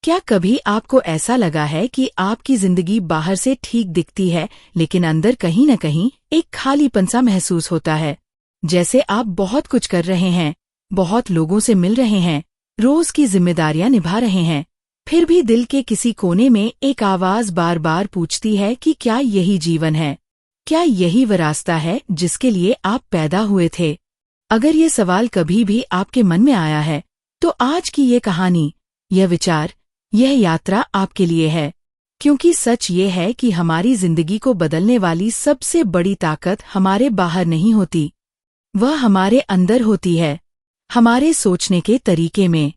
क्या कभी आपको ऐसा लगा है कि आपकी जिंदगी बाहर से ठीक दिखती है, लेकिन अंदर कहीं न कहीं एक खालीपन सा महसूस होता है? जैसे आप बहुत कुछ कर रहे हैं, बहुत लोगों से मिल रहे हैं, रोज की जिम्मेदारियां निभा रहे हैं, फिर भी दिल के किसी कोने में एक आवाज बार बार पूछती है कि क्या यही जीवन है? क्या यही वो रास्ता है जिसके लिए आप पैदा हुए थे? अगर ये सवाल कभी भी आपके मन में आया है, तो आज की ये कहानी, यह विचार, यह यात्रा आपके लिए है। क्योंकि सच ये है कि हमारी जिंदगी को बदलने वाली सबसे बड़ी ताकत हमारे बाहर नहीं होती, वह हमारे अंदर होती है, हमारे सोचने के तरीके में।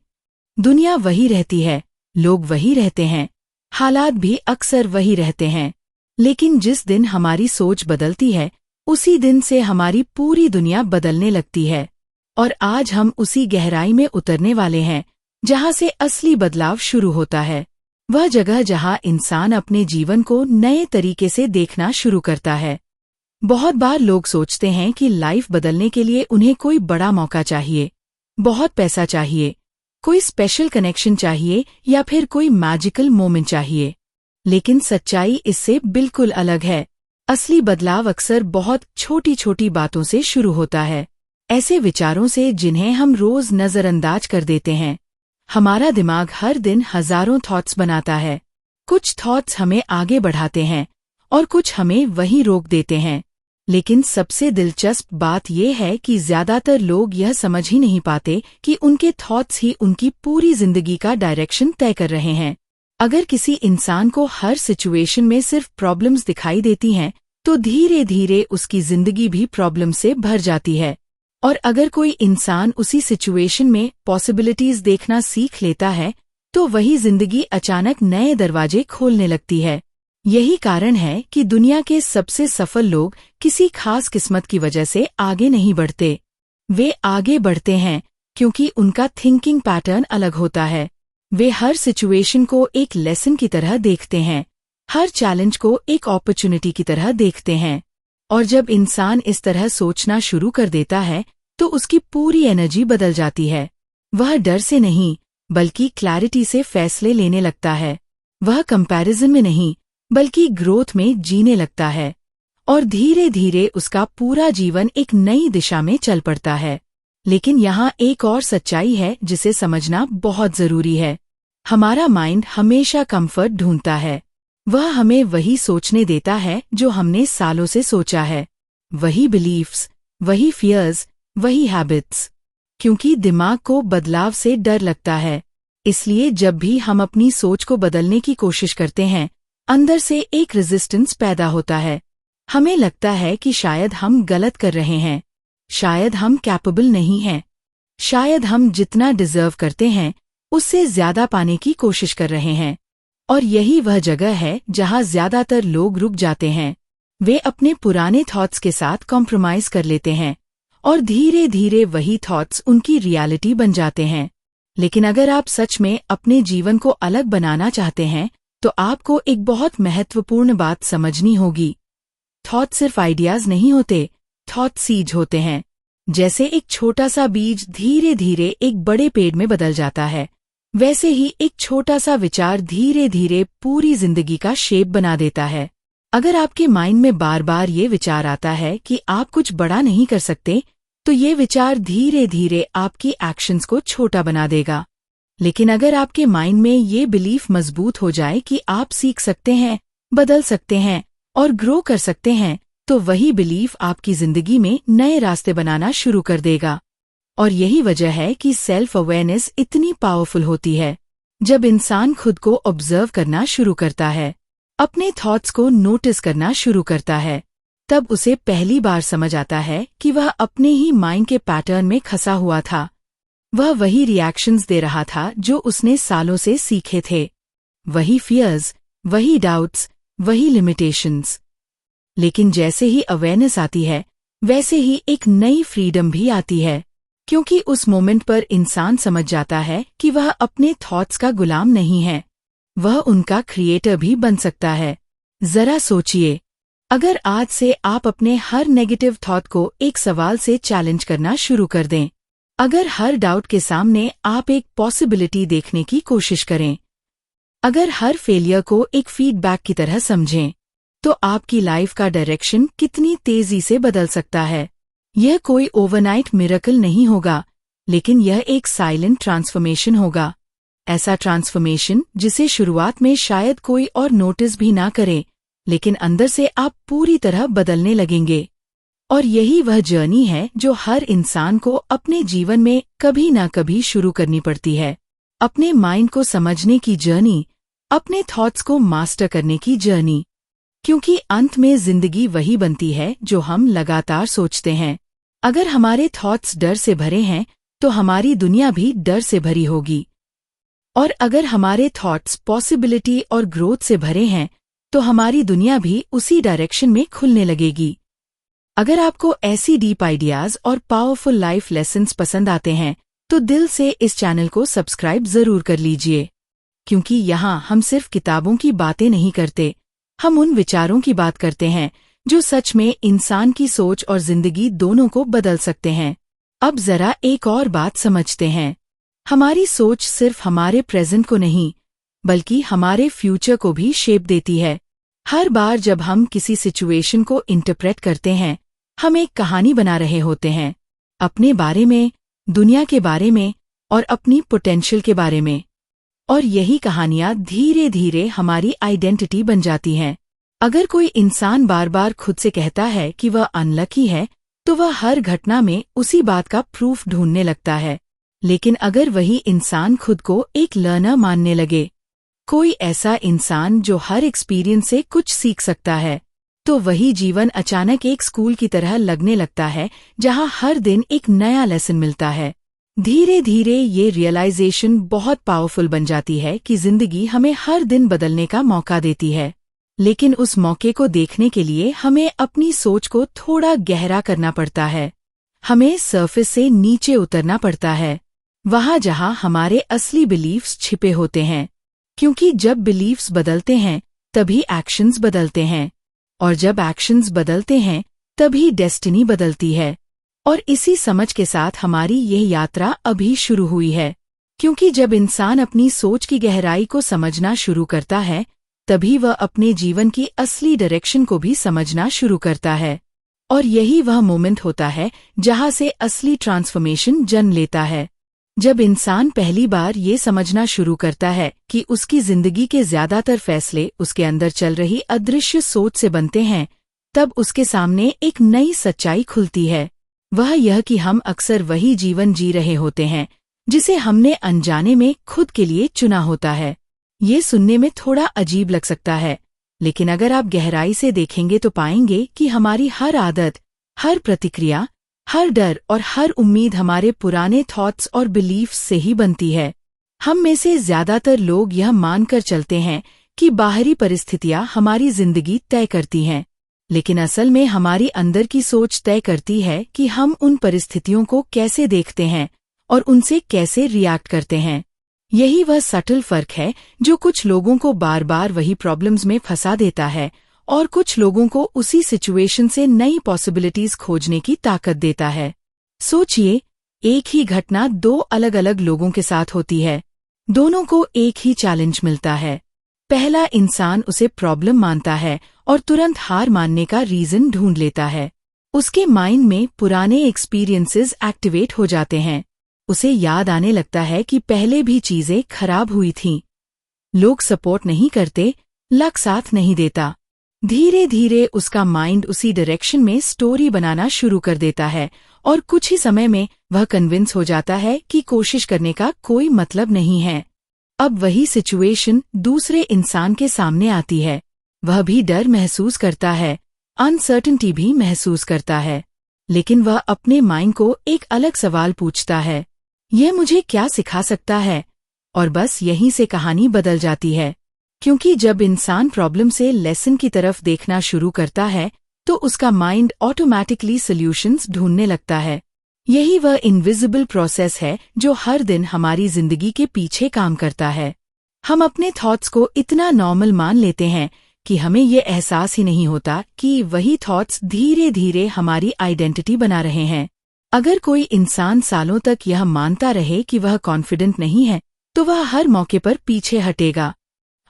दुनिया वही रहती है, लोग वही रहते हैं, हालात भी अक्सर वही रहते हैं, लेकिन जिस दिन हमारी सोच बदलती है, उसी दिन से हमारी पूरी दुनिया बदलने लगती है। और आज हम उसी गहराई में उतरने वाले हैं जहां से असली बदलाव शुरू होता है। वह जगह जहां इंसान अपने जीवन को नए तरीके से देखना शुरू करता है। बहुत बार लोग सोचते हैं कि लाइफ बदलने के लिए उन्हें कोई बड़ा मौका चाहिए, बहुत पैसा चाहिए, कोई स्पेशल कनेक्शन चाहिए या फिर कोई मैजिकल मोमेंट चाहिए। लेकिन सच्चाई इससे बिल्कुल अलग है। असली बदलाव अक्सर बहुत छोटी छोटी बातों से शुरू होता है, ऐसे विचारों से जिन्हें हम रोज नजरअंदाज कर देते हैं। हमारा दिमाग हर दिन हजारों थॉट्स बनाता है। कुछ थॉट्स हमें आगे बढ़ाते हैं और कुछ हमें वहीं रोक देते हैं। लेकिन सबसे दिलचस्प बात यह है कि ज्यादातर लोग यह समझ ही नहीं पाते कि उनके थॉट्स ही उनकी पूरी जिंदगी का डायरेक्शन तय कर रहे हैं। अगर किसी इंसान को हर सिचुएशन में सिर्फ प्रॉब्लम्स दिखाई देती हैं, तो धीरे धीरे उसकी जिंदगी भी प्रॉब्लम से भर जाती है। और अगर कोई इंसान उसी सिचुएशन में पॉसिबिलिटीज देखना सीख लेता है, तो वही जिंदगी अचानक नए दरवाजे खोलने लगती है। यही कारण है कि दुनिया के सबसे सफल लोग किसी खास किस्मत की वजह से आगे नहीं बढ़ते। वे आगे बढ़ते हैं क्योंकि उनका थिंकिंग पैटर्न अलग होता है। वे हर सिचुएशन को एक लेसन की तरह देखते हैं, हर चैलेंज को एक अपॉर्चुनिटी की तरह देखते हैं। और जब इंसान इस तरह सोचना शुरू कर देता है, तो उसकी पूरी एनर्जी बदल जाती है। वह डर से नहीं, बल्कि क्लैरिटी से फैसले लेने लगता है। वह कंपैरिजन में नहीं, बल्कि ग्रोथ में जीने लगता है। और धीरे धीरे उसका पूरा जीवन एक नई दिशा में चल पड़ता है। लेकिन यहाँ एक और सच्चाई है जिसे समझना बहुत जरूरी है। हमारा माइंड हमेशा कंफर्ट ढूंढता है। वह हमें वही सोचने देता है जो हमने सालों से सोचा है, वही बिलीफ्स, वही फियर्स, वही हैबिट्स। क्योंकि दिमाग को बदलाव से डर लगता है, इसलिए जब भी हम अपनी सोच को बदलने की कोशिश करते हैं, अंदर से एक रेजिस्टेंस पैदा होता है। हमें लगता है कि शायद हम गलत कर रहे हैं, शायद हम कैपेबल नहीं हैं, शायद हम जितना डिजर्व करते हैं उससे ज्यादा पाने की कोशिश कर रहे हैं। और यही वह जगह है जहां ज्यादातर लोग रुक जाते हैं। वे अपने पुराने थॉट्स के साथ कॉम्प्रोमाइज कर लेते हैं और धीरे धीरे वही थॉट्स उनकी रियलिटी बन जाते हैं। लेकिन अगर आप सच में अपने जीवन को अलग बनाना चाहते हैं, तो आपको एक बहुत महत्वपूर्ण बात समझनी होगी। थॉट सिर्फ आइडियाज नहीं होते, थॉट सीड्स होते हैं। जैसे एक छोटा सा बीज धीरे धीरे एक बड़े पेड़ में बदल जाता है, वैसे ही एक छोटा सा विचार धीरे धीरे पूरी जिंदगी का शेप बना देता है। अगर आपके माइंड में बार बार ये विचार आता है कि आप कुछ बड़ा नहीं कर सकते, तो ये विचार धीरे धीरे आपकी एक्शंस को छोटा बना देगा। लेकिन अगर आपके माइंड में ये बिलीफ मजबूत हो जाए कि आप सीख सकते हैं, बदल सकते हैं और ग्रो कर सकते हैं, तो वही बिलीफ आपकी जिंदगी में नए रास्ते बनाना शुरू कर देगा। और यही वजह है कि सेल्फ अवेयरनेस इतनी पावरफुल होती है। जब इंसान खुद को ऑब्जर्व करना शुरू करता है, अपने थॉट्स को नोटिस करना शुरू करता है, तब उसे पहली बार समझ आता है कि वह अपने ही माइंड के पैटर्न में फंसा हुआ था। वह वही रिएक्शंस दे रहा था जो उसने सालों से सीखे थे, वही फियर्स, वही डाउट्स, वही लिमिटेशंस। लेकिन जैसे ही अवेयरनेस आती है, वैसे ही एक नई फ्रीडम भी आती है। क्योंकि उस मोमेंट पर इंसान समझ जाता है कि वह अपने थॉट्स का गुलाम नहीं है, वह उनका क्रिएटर भी बन सकता है। जरा सोचिए, अगर आज से आप अपने हर नेगेटिव थॉट को एक सवाल से चैलेंज करना शुरू कर दें, अगर हर डाउट के सामने आप एक पॉसिबिलिटी देखने की कोशिश करें, अगर हर फेलियर को एक फीडबैक की तरह समझें, तो आपकी लाइफ का डायरेक्शन कितनी तेजी से बदल सकता है। यह कोई ओवरनाइट मिरेकल नहीं होगा, लेकिन यह एक साइलेंट ट्रांसफॉर्मेशन होगा। ऐसा ट्रांसफॉर्मेशन जिसे शुरुआत में शायद कोई और नोटिस भी ना करे, लेकिन अंदर से आप पूरी तरह बदलने लगेंगे। और यही वह जर्नी है जो हर इंसान को अपने जीवन में कभी ना कभी शुरू करनी पड़ती है। अपने माइंड को समझने की जर्नी, अपने थॉट्स को मास्टर करने की जर्नी। क्योंकि अंत में जिंदगी वही बनती है जो हम लगातार सोचते हैं। अगर हमारे थॉट्स डर से भरे हैं, तो हमारी दुनिया भी डर से भरी होगी। और अगर हमारे थॉट्स पॉसिबिलिटी और ग्रोथ से भरे हैं, तो हमारी दुनिया भी उसी डायरेक्शन में खुलने लगेगी। अगर आपको ऐसी डीप आइडियाज और पावरफुल लाइफ लेसन्स पसंद आते हैं, तो दिल से इस चैनल को सब्सक्राइब जरूर कर लीजिए। क्योंकि यहाँ हम सिर्फ किताबों की बातें नहीं करते, हम उन विचारों की बात करते हैं जो सच में इंसान की सोच और जिंदगी दोनों को बदल सकते हैं। अब जरा एक और बात समझते हैं। हमारी सोच सिर्फ हमारे प्रेजेंट को नहीं, बल्कि हमारे फ्यूचर को भी शेप देती है। हर बार जब हम किसी सिचुएशन को इंटरप्रेट करते हैं, हम एक कहानी बना रहे होते हैं, अपने बारे में, दुनिया के बारे में और अपनी पोटेंशियल के बारे में। और यही कहानियां धीरे धीरे हमारी आइडेंटिटी बन जाती हैं। अगर कोई इंसान बार बार खुद से कहता है कि वह अनलकी है, तो वह हर घटना में उसी बात का प्रूफ ढूंढने लगता है। लेकिन अगर वही इंसान खुद को एक लर्नर मानने लगे, कोई ऐसा इंसान जो हर एक्सपीरियंस से कुछ सीख सकता है, तो वही जीवन अचानक एक स्कूल की तरह लगने लगता है, जहां हर दिन एक नया लेसन मिलता है। धीरे धीरे ये रियलाइजेशन बहुत पावरफुल बन जाती है कि जिंदगी हमें हर दिन बदलने का मौका देती है। लेकिन उस मौके को देखने के लिए हमें अपनी सोच को थोड़ा गहरा करना पड़ता है। हमें सरफेस से नीचे उतरना पड़ता है, वहां जहां हमारे असली बिलीफ्स छिपे होते हैं। क्योंकि जब बिलीफ्स बदलते हैं, तभी एक्शंस बदलते हैं, और जब एक्शंस बदलते हैं, तभी डेस्टिनी बदलती है। और इसी समझ के साथ हमारी यह यात्रा अभी शुरू हुई है। क्योंकि जब इंसान अपनी सोच की गहराई को समझना शुरू करता है, तभी वह अपने जीवन की असली डायरेक्शन को भी समझना शुरू करता है। और यही वह मोमेंट होता है जहां से असली ट्रांसफॉर्मेशन जन्म लेता है। जब इंसान पहली बार ये समझना शुरू करता है कि उसकी जिंदगी के ज्यादातर फैसले उसके अंदर चल रही अदृश्य सोच से बनते हैं, तब उसके सामने एक नई सच्चाई खुलती है। वह यह कि हम अक्सर वही जीवन जी रहे होते हैं जिसे हमने अनजाने में खुद के लिए चुना होता है। ये सुनने में थोड़ा अजीब लग सकता है, लेकिन अगर आप गहराई से देखेंगे तो पाएंगे कि हमारी हर आदत, हर प्रतिक्रिया, हर डर और हर उम्मीद हमारे पुराने थॉट्स और बिलीफ्स से ही बनती है। हम में से ज्यादातर लोग यह मानकर चलते हैं कि बाहरी परिस्थितियां हमारी जिंदगी तय करती हैं, लेकिन असल में हमारी अंदर की सोच तय करती है कि हम उन परिस्थितियों को कैसे देखते हैं और उनसे कैसे रिएक्ट करते हैं। यही वह सटल फर्क है जो कुछ लोगों को बार बार वही प्रॉब्लम्स में फंसा देता है और कुछ लोगों को उसी सिचुएशन से नई पॉसिबिलिटीज खोजने की ताकत देता है। सोचिए, एक ही घटना दो अलग अलग लोगों के साथ होती है, दोनों को एक ही चैलेंज मिलता है। पहला इंसान उसे प्रॉब्लम मानता है और तुरंत हार मानने का रीजन ढूंढ लेता है। उसके माइंड में पुराने एक्सपीरियंसेस एक्टिवेट हो जाते हैं। उसे याद आने लगता है कि पहले भी चीजें खराब हुई थीं। लोग सपोर्ट नहीं करते, लक साथ नहीं देता। धीरे धीरे उसका माइंड उसी डायरेक्शन में स्टोरी बनाना शुरू कर देता है और कुछ ही समय में वह कन्विंस हो जाता है कि कोशिश करने का कोई मतलब नहीं है। अब वही सिचुएशन दूसरे इंसान के सामने आती है। वह भी डर महसूस करता है, अनसर्टेनिटी भी महसूस करता है, लेकिन वह अपने माइंड को एक अलग सवाल पूछता है, यह मुझे क्या सिखा सकता है? और बस यहीं से कहानी बदल जाती है। क्योंकि जब इंसान प्रॉब्लम से लेसन की तरफ देखना शुरू करता है, तो उसका माइंड ऑटोमैटिकली सॉल्यूशंस ढूंढने लगता है। यही वह इनविजिबल प्रोसेस है जो हर दिन हमारी जिंदगी के पीछे काम करता है। हम अपने थॉट्स को इतना नॉर्मल मान लेते हैं कि हमें ये एहसास ही नहीं होता कि वही थॉट्स धीरे धीरे हमारी आइडेंटिटी बना रहे हैं। अगर कोई इंसान सालों तक यह मानता रहे कि वह कॉन्फिडेंट नहीं है, तो वह हर मौके पर पीछे हटेगा।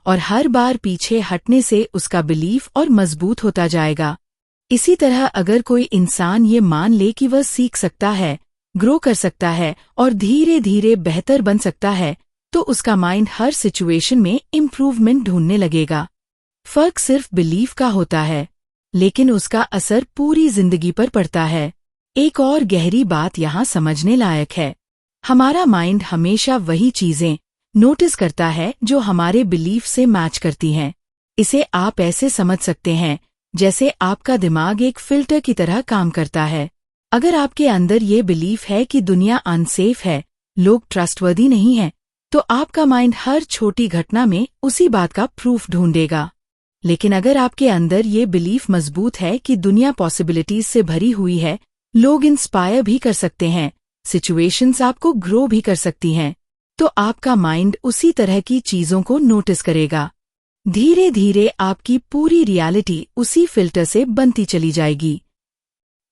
और हर बार पीछे हटने से उसका बिलीफ और मजबूत होता जाएगा। इसी तरह अगर कोई इंसान ये मान ले कि वह सीख सकता है, ग्रो कर सकता है और धीरे धीरे बेहतर बन सकता है, तो उसका माइंड हर सिचुएशन में इम्प्रूवमेंट ढूंढने लगेगा। फर्क सिर्फ बिलीफ का होता है, लेकिन उसका असर पूरी जिंदगी पर पड़ता है। एक और गहरी बात यहाँ समझने लायक है। हमारा माइंड हमेशा वही चीजें नोटिस करता है जो हमारे बिलीफ से मैच करती हैं। इसे आप ऐसे समझ सकते हैं जैसे आपका दिमाग एक फिल्टर की तरह काम करता है। अगर आपके अंदर ये बिलीफ है कि दुनिया अनसेफ है, लोग ट्रस्टवर्दी नहीं हैं, तो आपका माइंड हर छोटी घटना में उसी बात का प्रूफ ढूंढेगा। लेकिन अगर आपके अंदर ये बिलीफ मजबूत है कि दुनिया पॉसिबिलिटीज से भरी हुई है, लोग इंस्पायर भी कर सकते हैं, सिचुएशंस आपको ग्रो भी कर सकती हैं, तो आपका माइंड उसी तरह की चीजों को नोटिस करेगा। धीरे धीरे आपकी पूरी रियलिटी उसी फिल्टर से बनती चली जाएगी।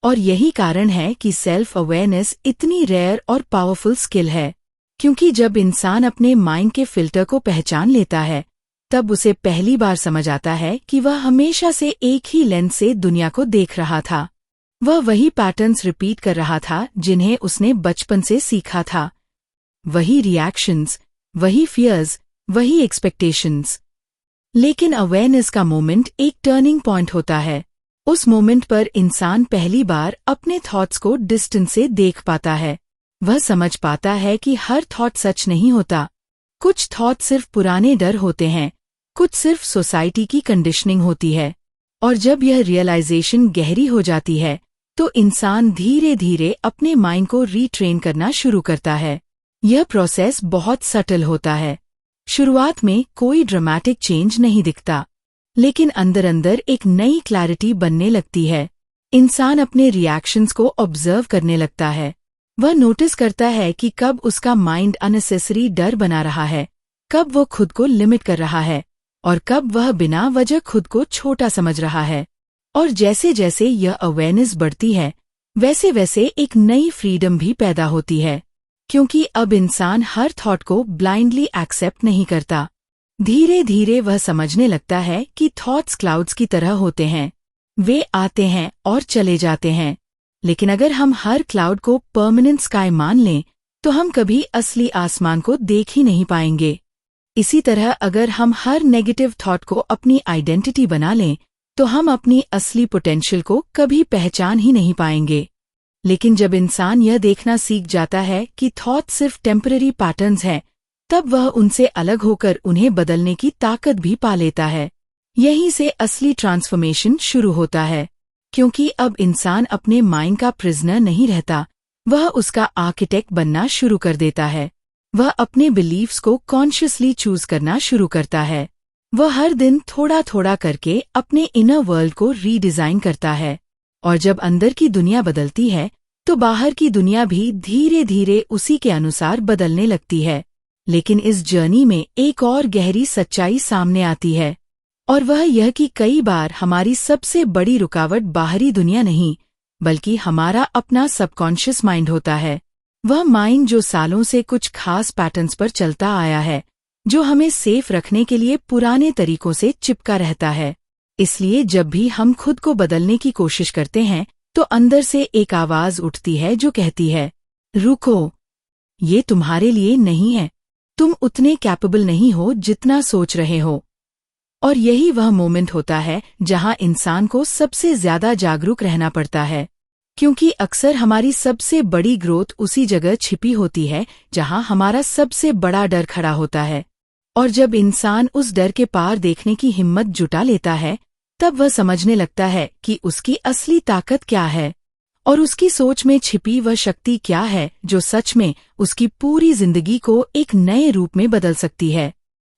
और यही कारण है कि सेल्फ अवेयरनेस इतनी रेयर और पावरफुल स्किल है, क्योंकि जब इंसान अपने माइंड के फिल्टर को पहचान लेता है, तब उसे पहली बार समझ आता है कि वह हमेशा से एक ही लेंस से दुनिया को देख रहा था। वह वही पैटर्न्स रिपीट कर रहा था जिन्हें उसने बचपन से सीखा था। वही रिएक्शंस, वही फियर्स, वही एक्सपेक्टेशंस। लेकिन अवेयरनेस का मोमेंट एक टर्निंग पॉइंट होता है। उस मोमेंट पर इंसान पहली बार अपने थॉट्स को डिस्टेंस से देख पाता है। वह समझ पाता है कि हर थॉट सच नहीं होता। कुछ थॉट सिर्फ पुराने डर होते हैं, कुछ सिर्फ सोसाइटी की कंडीशनिंग होती है। और जब यह रियलाइजेशन गहरी हो जाती है, तो इंसान धीरे धीरे अपने माइंड को रीट्रेन करना शुरू करता है। यह प्रोसेस बहुत सटल होता है। शुरुआत में कोई ड्रामेटिक चेंज नहीं दिखता, लेकिन अंदर अंदर एक नई क्लैरिटी बनने लगती है। इंसान अपने रिएक्शंस को ऑब्जर्व करने लगता है। वह नोटिस करता है कि कब उसका माइंड अननेसेसरी डर बना रहा है, कब वो खुद को लिमिट कर रहा है और कब वह बिना वजह खुद को छोटा समझ रहा है। और जैसे जैसे यह अवेयरनेस बढ़ती है, वैसे वैसे एक नई फ्रीडम भी पैदा होती है, क्योंकि अब इंसान हर थॉट को ब्लाइंडली एक्सेप्ट नहीं करता। धीरे धीरे वह समझने लगता है कि थॉट्स क्लाउड्स की तरह होते हैं। वे आते हैं और चले जाते हैं, लेकिन अगर हम हर क्लाउड को परमानेंट स्काई मान लें, तो हम कभी असली आसमान को देख ही नहीं पाएंगे। इसी तरह अगर हम हर नेगेटिव थॉट को अपनी आइडेंटिटी बना लें, तो हम अपनी असली पोटेंशियल को कभी पहचान ही नहीं पाएंगे। लेकिन जब इंसान यह देखना सीख जाता है कि थॉट सिर्फ टेम्पररी पैटर्न्स हैं, तब वह उनसे अलग होकर उन्हें बदलने की ताकत भी पा लेता है। यहीं से असली ट्रांसफॉर्मेशन शुरू होता है, क्योंकि अब इंसान अपने माइंड का प्रिजनर नहीं रहता, वह उसका आर्किटेक्ट बनना शुरू कर देता है। वह अपने बिलीव्स को कॉन्शियसली चूज करना शुरू करता है। वह हर दिन थोड़ा थोड़ा करके अपने इनर वर्ल्ड को रीडिजाइन करता है, और जब अंदर की दुनिया बदलती है, तो बाहर की दुनिया भी धीरे धीरे उसी के अनुसार बदलने लगती है। लेकिन इस जर्नी में एक और गहरी सच्चाई सामने आती है, और वह यह कि कई बार हमारी सबसे बड़ी रुकावट बाहरी दुनिया नहीं, बल्कि हमारा अपना सबकॉन्शियस माइंड होता है। वह माइंड जो सालों से कुछ खास पैटर्न्स पर चलता आया है, जो हमें सेफ रखने के लिए पुराने तरीकों से चिपका रहता है। इसलिए जब भी हम खुद को बदलने की कोशिश करते हैं, तो अंदर से एक आवाज उठती है जो कहती है, रुको, ये तुम्हारे लिए नहीं है, तुम उतने कैपेबल नहीं हो जितना सोच रहे हो। और यही वह मोमेंट होता है जहां इंसान को सबसे ज्यादा जागरूक रहना पड़ता है, क्योंकि अक्सर हमारी सबसे बड़ी ग्रोथ उसी जगह छिपी होती है जहां हमारा सबसे बड़ा डर खड़ा होता है। और जब इंसान उस डर के पार देखने की हिम्मत जुटा लेता है, तब वह समझने लगता है कि उसकी असली ताकत क्या है, और उसकी सोच में छिपी वह शक्ति क्या है जो सच में उसकी पूरी जिंदगी को एक नए रूप में बदल सकती है।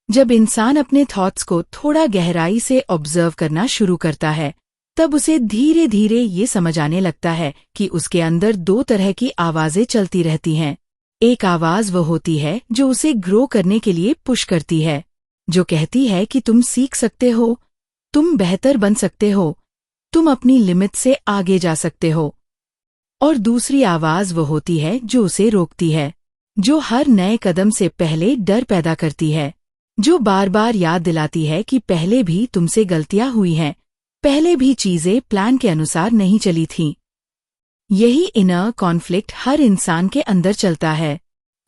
जब इंसान अपने थॉट्स को थोड़ा गहराई से ऑब्जर्व करना शुरू करता है, तब उसे धीरे धीरे ये समझ आने लगता है कि उसके अंदर दो तरह की आवाजें चलती रहती हैं। एक आवाज वो होती है जो उसे ग्रो करने के लिए पुश करती है, जो कहती है कि तुम सीख सकते हो, तुम बेहतर बन सकते हो, तुम अपनी लिमिट से आगे जा सकते हो। और दूसरी आवाज वो होती है जो उसे रोकती है, जो हर नए कदम से पहले डर पैदा करती है, जो बार बार याद दिलाती है कि पहले भी तुमसे गलतियां हुई हैं, पहले भी चीजें प्लान के अनुसार नहीं चली थीं। यही इनर कॉन्फ्लिक्ट हर इंसान के अंदर चलता है।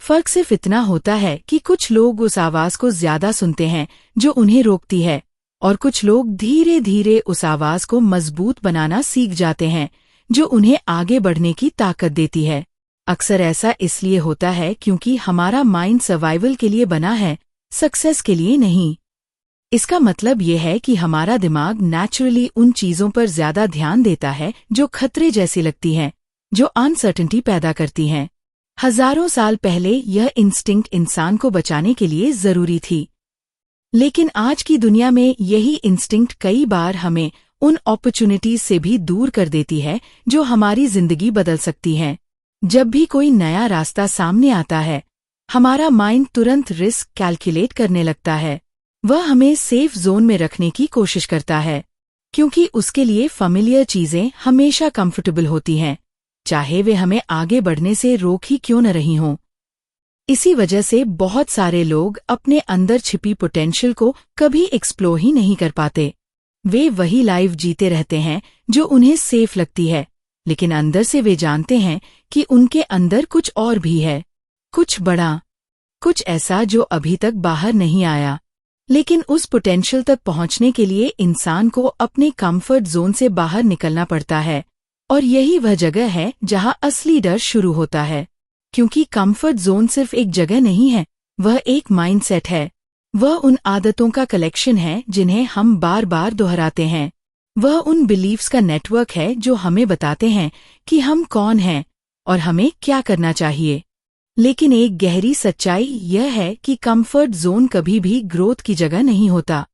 फर्क सिर्फ इतना होता है कि कुछ लोग उस आवाज को ज्यादा सुनते हैं जो उन्हें रोकती है, और कुछ लोग धीरे धीरे उस आवाज को मजबूत बनाना सीख जाते हैं जो उन्हें आगे बढ़ने की ताकत देती है। अक्सर ऐसा इसलिए होता है क्योंकि हमारा माइंड सर्वाइवल के लिए बना है, सक्सेस के लिए नहीं। इसका मतलब यह है कि हमारा दिमाग नेचुरली उन चीजों पर ज्यादा ध्यान देता है जो खतरे जैसी लगती हैं, जो अनसर्टेनिटी पैदा करती हैं। हजारों साल पहले यह इंस्टिंक्ट इंसान को बचाने के लिए जरूरी थी, लेकिन आज की दुनिया में यही इंस्टिंक्ट कई बार हमें उन अपॉर्चुनिटीज से भी दूर कर देती है जो हमारी जिंदगी बदल सकती हैं। जब भी कोई नया रास्ता सामने आता है, हमारा माइंड तुरंत रिस्क कैलकुलेट करने लगता है। वह हमें सेफ जोन में रखने की कोशिश करता है, क्योंकि उसके लिए फैमिलियर चीजें हमेशा कंफर्टेबल होती हैं, चाहे वे हमें आगे बढ़ने से रोक ही क्यों न रही हों। इसी वजह से बहुत सारे लोग अपने अंदर छिपी पोटेंशियल को कभी एक्सप्लोर ही नहीं कर पाते। वे वही लाइफ जीते रहते हैं जो उन्हें सेफ लगती है, लेकिन अंदर से वे जानते हैं कि उनके अंदर कुछ और भी है, कुछ बड़ा, कुछ ऐसा जो अभी तक बाहर नहीं आया। लेकिन उस पोटेंशियल तक पहुंचने के लिए इंसान को अपने कंफर्ट जोन से बाहर निकलना पड़ता है, और यही वह जगह है जहां असली डर शुरू होता है। क्योंकि कंफर्ट जोन सिर्फ एक जगह नहीं है, वह एक माइंडसेट है। वह उन आदतों का कलेक्शन है जिन्हें हम बार बार दोहराते हैं। वह उन बिलीफ्स का नेटवर्क है जो हमें बताते हैं कि हम कौन हैं और हमें क्या करना चाहिए। लेकिन एक गहरी सच्चाई यह है कि कंफर्ट जोन कभी भी ग्रोथ की जगह नहीं होता।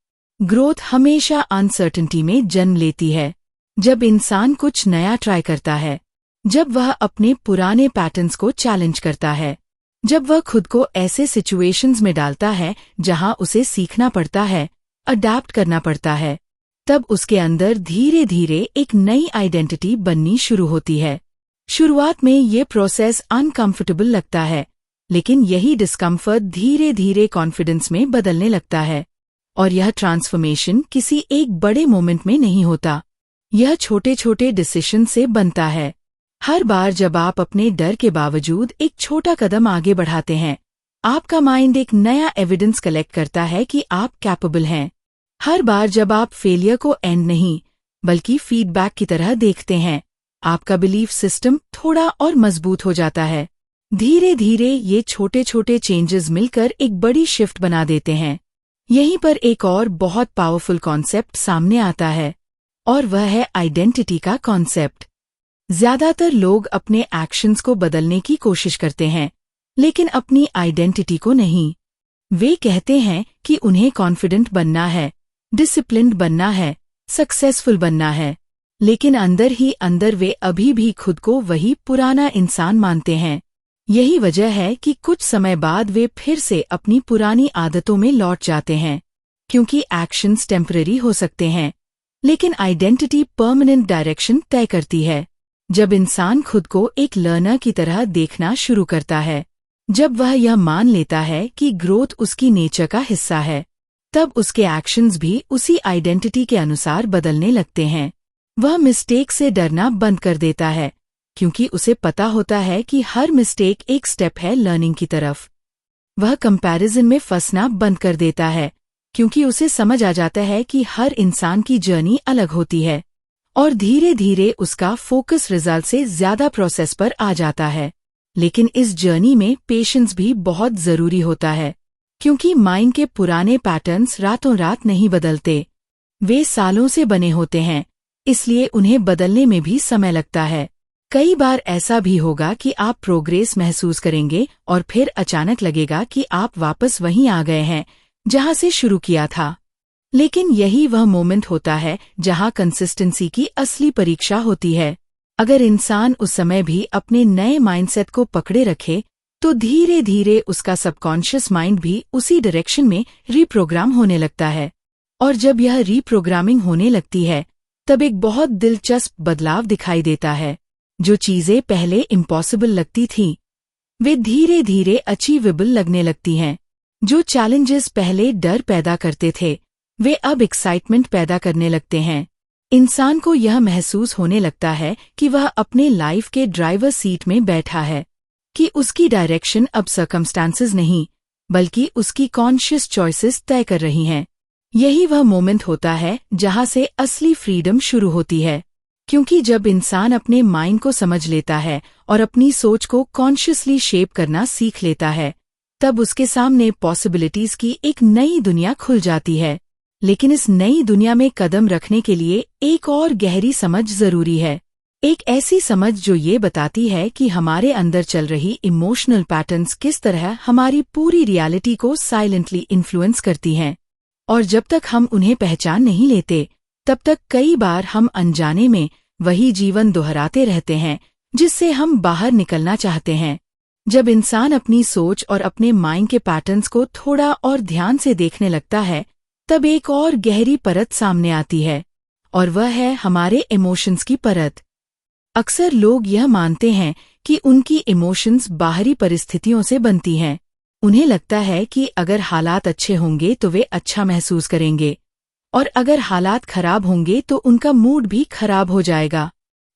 ग्रोथ हमेशा अनसर्टेनिटी में जन्म लेती है। जब इंसान कुछ नया ट्राई करता है, जब वह अपने पुराने पैटर्न्स को चैलेंज करता है, जब वह खुद को ऐसे सिचुएशंस में डालता है जहां उसे सीखना पड़ता है, अडैप्ट करना पड़ता है, तब उसके अंदर धीरे धीरे एक नई आइडेंटिटी बननी शुरू होती है। शुरुआत में ये प्रोसेस अनकंफर्टेबल लगता है, लेकिन यही डिस्कम्फर्ट धीरे धीरे कॉन्फिडेंस में बदलने लगता है। और यह ट्रांसफॉर्मेशन किसी एक बड़े मोमेंट में नहीं होता, यह छोटे छोटे डिसीजन से बनता है। हर बार जब आप अपने डर के बावजूद एक छोटा कदम आगे बढ़ाते हैं, आपका माइंड एक नया एविडेंस कलेक्ट करता है कि आप कैपेबल हैं। हर बार जब आप फेलियर को एंड नहीं बल्कि फीडबैक की तरह देखते हैं, आपका बिलीफ सिस्टम थोड़ा और मजबूत हो जाता है। धीरे धीरे ये छोटे छोटे चेंजेस मिलकर एक बड़ी शिफ्ट बना देते हैं। यहीं पर एक और बहुत पावरफुल कॉन्सेप्ट सामने आता है, और वह है आइडेंटिटी का कॉन्सेप्ट। ज्यादातर लोग अपने एक्शंस को बदलने की कोशिश करते हैं, लेकिन अपनी आइडेंटिटी को नहीं। वे कहते हैं कि उन्हें कॉन्फिडेंट बनना है, डिसिप्लिन्ड बनना है, सक्सेसफुल बनना है, लेकिन अंदर ही अंदर वे अभी भी खुद को वही पुराना इंसान मानते हैं। यही वजह है कि कुछ समय बाद वे फिर से अपनी पुरानी आदतों में लौट जाते हैं, क्योंकि एक्शंस टेम्पररी हो सकते हैं, लेकिन आइडेंटिटी परमानेंट डायरेक्शन तय करती है। जब इंसान खुद को एक लर्नर की तरह देखना शुरू करता है, जब वह यह मान लेता है कि ग्रोथ उसकी नेचर का हिस्सा है, तब उसके एक्शंस भी उसी आइडेंटिटी के अनुसार बदलने लगते हैं। वह मिस्टेक से डरना बंद कर देता है, क्योंकि उसे पता होता है कि हर मिस्टेक एक स्टेप है लर्निंग की तरफ। वह कंपैरिजन में फंसना बंद कर देता है, क्योंकि उसे समझ आ जाता है कि हर इंसान की जर्नी अलग होती है, और धीरे धीरे उसका फोकस रिजल्ट से ज्यादा प्रोसेस पर आ जाता है। लेकिन इस जर्नी में पेशेंस भी बहुत जरूरी होता है, क्योंकि माइंड के पुराने पैटर्न्स रातों रात नहीं बदलते। वे सालों से बने होते हैं, इसलिए उन्हें बदलने में भी समय लगता है। कई बार ऐसा भी होगा कि आप प्रोग्रेस महसूस करेंगे और फिर अचानक लगेगा कि आप वापस वहीं आ गए हैं जहां से शुरू किया था। लेकिन यही वह मोमेंट होता है जहां कंसिस्टेंसी की असली परीक्षा होती है। अगर इंसान उस समय भी अपने नए माइंडसेट को पकड़े रखे, तो धीरे धीरे उसका सबकॉन्शियस माइंड भी उसी डायरेक्शन में रीप्रोग्राम होने लगता है। और जब यह रीप्रोग्रामिंग होने लगती है, तब एक बहुत दिलचस्प बदलाव दिखाई देता है। जो चीजें पहले इम्पॉसिबल लगती थीं, वे धीरे धीरे अचीवेबल लगने लगती हैं। जो चैलेंजेस पहले डर पैदा करते थे, वे अब एक्साइटमेंट पैदा करने लगते हैं। इंसान को यह महसूस होने लगता है कि वह अपने लाइफ के ड्राइवर सीट में बैठा है, कि उसकी डायरेक्शन अब सर्कमस्टांसेस नहीं, बल्कि उसकी कॉन्शियस चॉइसेस तय कर रही हैं। यही वह मोमेंट होता है जहां से असली फ्रीडम शुरू होती है, क्योंकि जब इंसान अपने माइंड को समझ लेता है और अपनी सोच को कॉन्शियसली शेप करना सीख लेता है, तब उसके सामने पॉसिबिलिटीज की एक नई दुनिया खुल जाती है। लेकिन इस नई दुनिया में कदम रखने के लिए एक और गहरी समझ जरूरी है। एक ऐसी समझ जो ये बताती है कि हमारे अंदर चल रही इमोशनल पैटर्न्स किस तरह हमारी पूरी रियलिटी को साइलेंटली इन्फ्लुएंस करती हैं। और जब तक हम उन्हें पहचान नहीं लेते, तब तक कई बार हम अनजाने में वही जीवन दोहराते रहते हैं जिससे हम बाहर निकलना चाहते हैं। जब इंसान अपनी सोच और अपने माइंड के पैटर्न्स को थोड़ा और ध्यान से देखने लगता है, तब एक और गहरी परत सामने आती है, और वह है हमारे इमोशंस की परत। अक्सर लोग यह मानते हैं कि उनकी इमोशंस बाहरी परिस्थितियों से बनती हैं। उन्हें लगता है कि अगर हालात अच्छे होंगे तो वे अच्छा महसूस करेंगे, और अगर हालात खराब होंगे तो उनका मूड भी खराब हो जाएगा।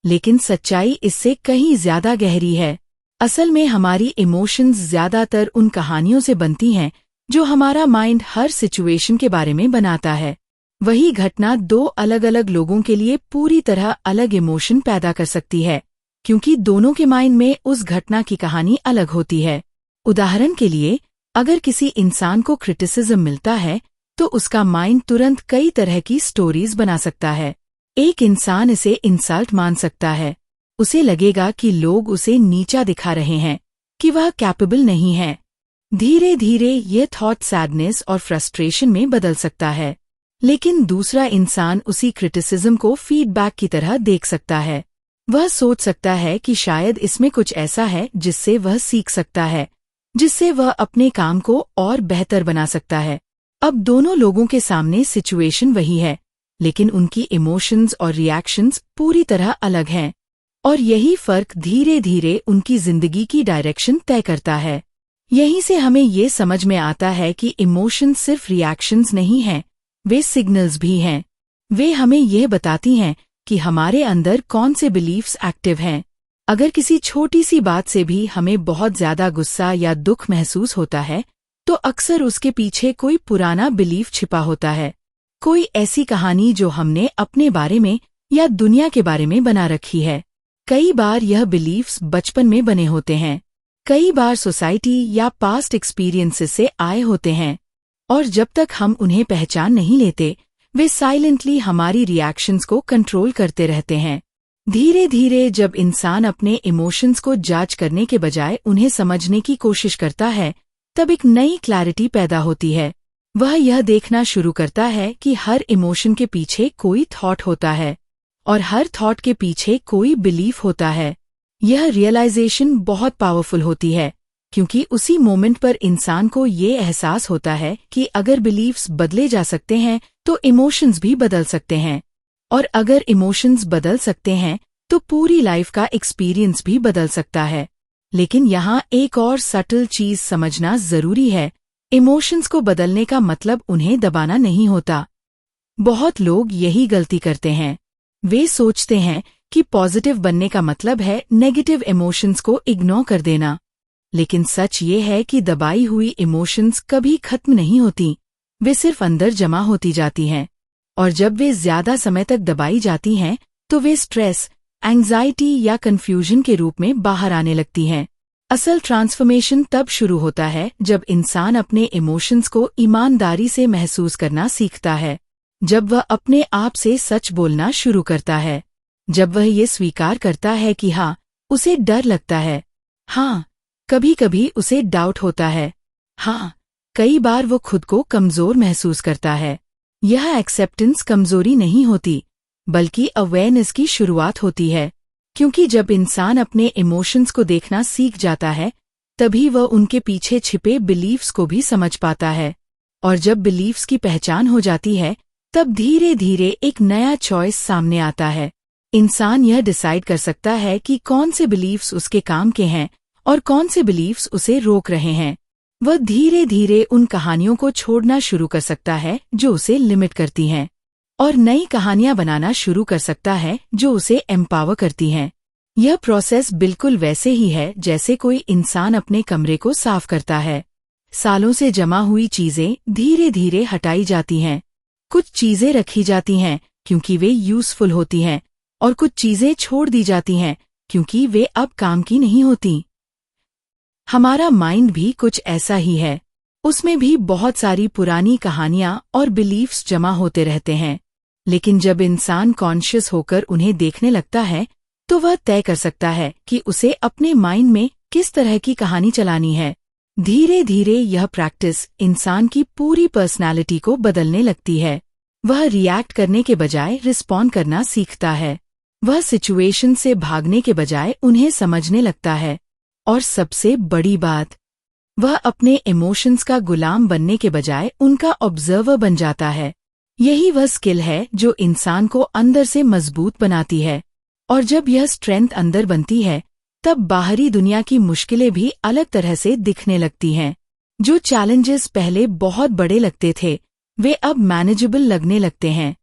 लेकिन सच्चाई इससे कहीं ज्यादा गहरी है। असल में हमारी इमोशंस ज्यादातर उन कहानियों से बनती हैं जो हमारा माइंड हर सिचुएशन के बारे में बनाता है। वही घटना दो अलग अलग लोगों के लिए पूरी तरह अलग इमोशन पैदा कर सकती है, क्योंकि दोनों के माइंड में उस घटना की कहानी अलग होती है। उदाहरण के लिए, अगर किसी इंसान को क्रिटिसिज्म मिलता है तो उसका माइंड तुरंत कई तरह की स्टोरीज बना सकता है। एक इंसान इसे इंसल्ट मान सकता है। उसे लगेगा कि लोग उसे नीचा दिखा रहे हैं, कि वह कैपेबल नहीं है। धीरे धीरे ये थॉट सैडनेस और फ्रस्ट्रेशन में बदल सकता है। लेकिन दूसरा इंसान उसी क्रिटिसिज्म को फीडबैक की तरह देख सकता है। वह सोच सकता है कि शायद इसमें कुछ ऐसा है जिससे वह सीख सकता है, जिससे वह अपने काम को और बेहतर बना सकता है। अब दोनों लोगों के सामने सिचुएशन वही है, लेकिन उनकी इमोशंस और रिएक्शंस पूरी तरह अलग हैं, और यही फर्क धीरे धीरे उनकी जिंदगी की डायरेक्शन तय करता है। यहीं से हमें ये समझ में आता है कि इमोशंस सिर्फ रिएक्शंस नहीं हैं, वे सिग्नल्स भी हैं। वे हमें यह बताती हैं कि हमारे अंदर कौन से बिलीफ्स एक्टिव हैं। अगर किसी छोटी सी बात से भी हमें बहुत ज्यादा गुस्सा या दुख महसूस होता है, तो अक्सर उसके पीछे कोई पुराना बिलीफ छिपा होता है, कोई ऐसी कहानी जो हमने अपने बारे में या दुनिया के बारे में बना रखी है। कई बार यह बिलीफ्स बचपन में बने होते हैं, कई बार सोसाइटी या पास्ट एक्सपीरियंसेस से आए होते हैं, और जब तक हम उन्हें पहचान नहीं लेते, वे साइलेंटली हमारी रिएक्शंस को कंट्रोल करते रहते हैं। धीरे धीरे जब इंसान अपने इमोशंस को जांच करने के बजाय उन्हें समझने की कोशिश करता है, तब एक नई क्लैरिटी पैदा होती है। वह यह देखना शुरू करता है कि हर इमोशन के पीछे कोई थॉट होता है, और हर थॉट के पीछे कोई बिलीफ होता है। यह रियलाइजेशन बहुत पावरफुल होती है, क्योंकि उसी मोमेंट पर इंसान को ये एहसास होता है कि अगर बिलीफ्स बदले जा सकते हैं तो इमोशंस भी बदल सकते हैं, और अगर इमोशंस बदल सकते हैं तो पूरी लाइफ का एक्सपीरियंस भी बदल सकता है। लेकिन यहाँ एक और सटल चीज समझना जरूरी है। इमोशंस को बदलने का मतलब उन्हें दबाना नहीं होता। बहुत लोग यही गलती करते हैं। वे सोचते हैं कि पॉजिटिव बनने का मतलब है नेगेटिव इमोशंस को इग्नोर कर देना। लेकिन सच ये है कि दबाई हुई इमोशंस कभी खत्म नहीं होती, वे सिर्फ अंदर जमा होती जाती हैं, और जब वे ज्यादा समय तक दबाई जाती हैं तो वे स्ट्रेस, एंग्जाइटी या कंफ्यूजन के रूप में बाहर आने लगती हैं। असल ट्रांसफॉर्मेशन तब शुरू होता है जब इंसान अपने इमोशंस को ईमानदारी से महसूस करना सीखता है, जब वह अपने आप से सच बोलना शुरू करता है, जब वह ये स्वीकार करता है कि हाँ, उसे डर लगता है, हाँ, कभी कभी उसे डाउट होता है, हाँ, कई बार वो खुद को कमजोर महसूस करता है। यह एक्सेप्टेंस कमजोरी नहीं होती, बल्कि अवेयरनेस की शुरुआत होती है, क्योंकि जब इंसान अपने इमोशंस को देखना सीख जाता है, तभी वह उनके पीछे छिपे बिलीफ्स को भी समझ पाता है, और जब बिलीफ्स की पहचान हो जाती है, तब धीरे धीरे एक नया चॉइस सामने आता है। इंसान यह डिसाइड कर सकता है कि कौन से बिलीफ्स उसके काम के हैं और कौन से बिलीफ्स उसे रोक रहे हैं। वह धीरे धीरे उन कहानियों को छोड़ना शुरू कर सकता है जो उसे लिमिट करती हैं, और नई कहानियां बनाना शुरू कर सकता है जो उसे एम्पावर करती हैं। यह प्रोसेस बिल्कुल वैसे ही है जैसे कोई इंसान अपने कमरे को साफ करता है। सालों से जमा हुई चीजें धीरे धीरे हटाई जाती हैं। कुछ चीजें रखी जाती हैं क्योंकि वे यूजफुल होती हैं, और कुछ चीजें छोड़ दी जाती हैं क्योंकि वे अब काम की नहीं होती। हमारा माइंड भी कुछ ऐसा ही है। उसमें भी बहुत सारी पुरानी कहानियां और बिलीफ्स जमा होते रहते हैं, लेकिन जब इंसान कॉन्शियस होकर उन्हें देखने लगता है तो वह तय कर सकता है कि उसे अपने माइंड में किस तरह की कहानी चलानी है। धीरे धीरे यह प्रैक्टिस इंसान की पूरी पर्सनालिटी को बदलने लगती है। वह रिएक्ट करने के बजाय रिस्पॉन्ड करना सीखता है। वह सिचुएशन से भागने के बजाय उन्हें समझने लगता है। और सबसे बड़ी बात, वह अपने इमोशंस का गुलाम बनने के बजाय उनका ऑब्जर्वर बन जाता है। यही वह स्किल है जो इंसान को अंदर से मजबूत बनाती है, और जब यह स्ट्रेंथ अंदर बनती है तब बाहरी दुनिया की मुश्किलें भी अलग तरह से दिखने लगती हैं। जो चैलेंजेस पहले बहुत बड़े लगते थे वे अब मैनेजेबल लगने लगते हैं,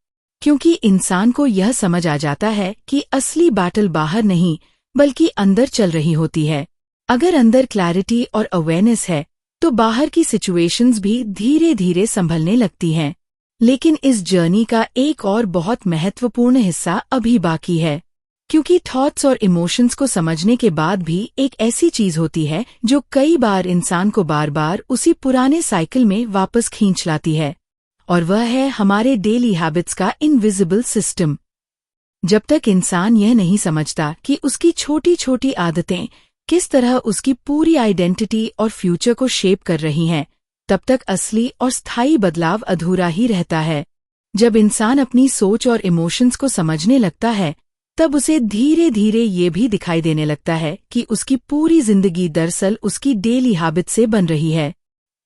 क्योंकि इंसान को यह समझ आ जाता है कि असली बैटल बाहर नहीं बल्कि अंदर चल रही होती है। अगर अंदर क्लैरिटी और अवेयरनेस है तो बाहर की सिचुएशंस भी धीरे धीरे संभलने लगती हैं। लेकिन इस जर्नी का एक और बहुत महत्वपूर्ण हिस्सा अभी बाकी है, क्योंकि थॉट्स और इमोशंस को समझने के बाद भी एक ऐसी चीज होती है जो कई बार इंसान को बार बार उसी पुराने साइकिल में वापस खींच लाती है, और वह है हमारे डेली हैबिट्स का इनविजिबल सिस्टम। जब तक इंसान यह नहीं समझता कि उसकी छोटी छोटी आदतें किस तरह उसकी पूरी आइडेंटिटी और फ्यूचर को शेप कर रही हैं, तब तक असली और स्थायी बदलाव अधूरा ही रहता है। जब इंसान अपनी सोच और इमोशंस को समझने लगता है तब उसे धीरे धीरे ये भी दिखाई देने लगता है कि उसकी पूरी जिंदगी दरअसल उसकी डेली हैबिट से बन रही है।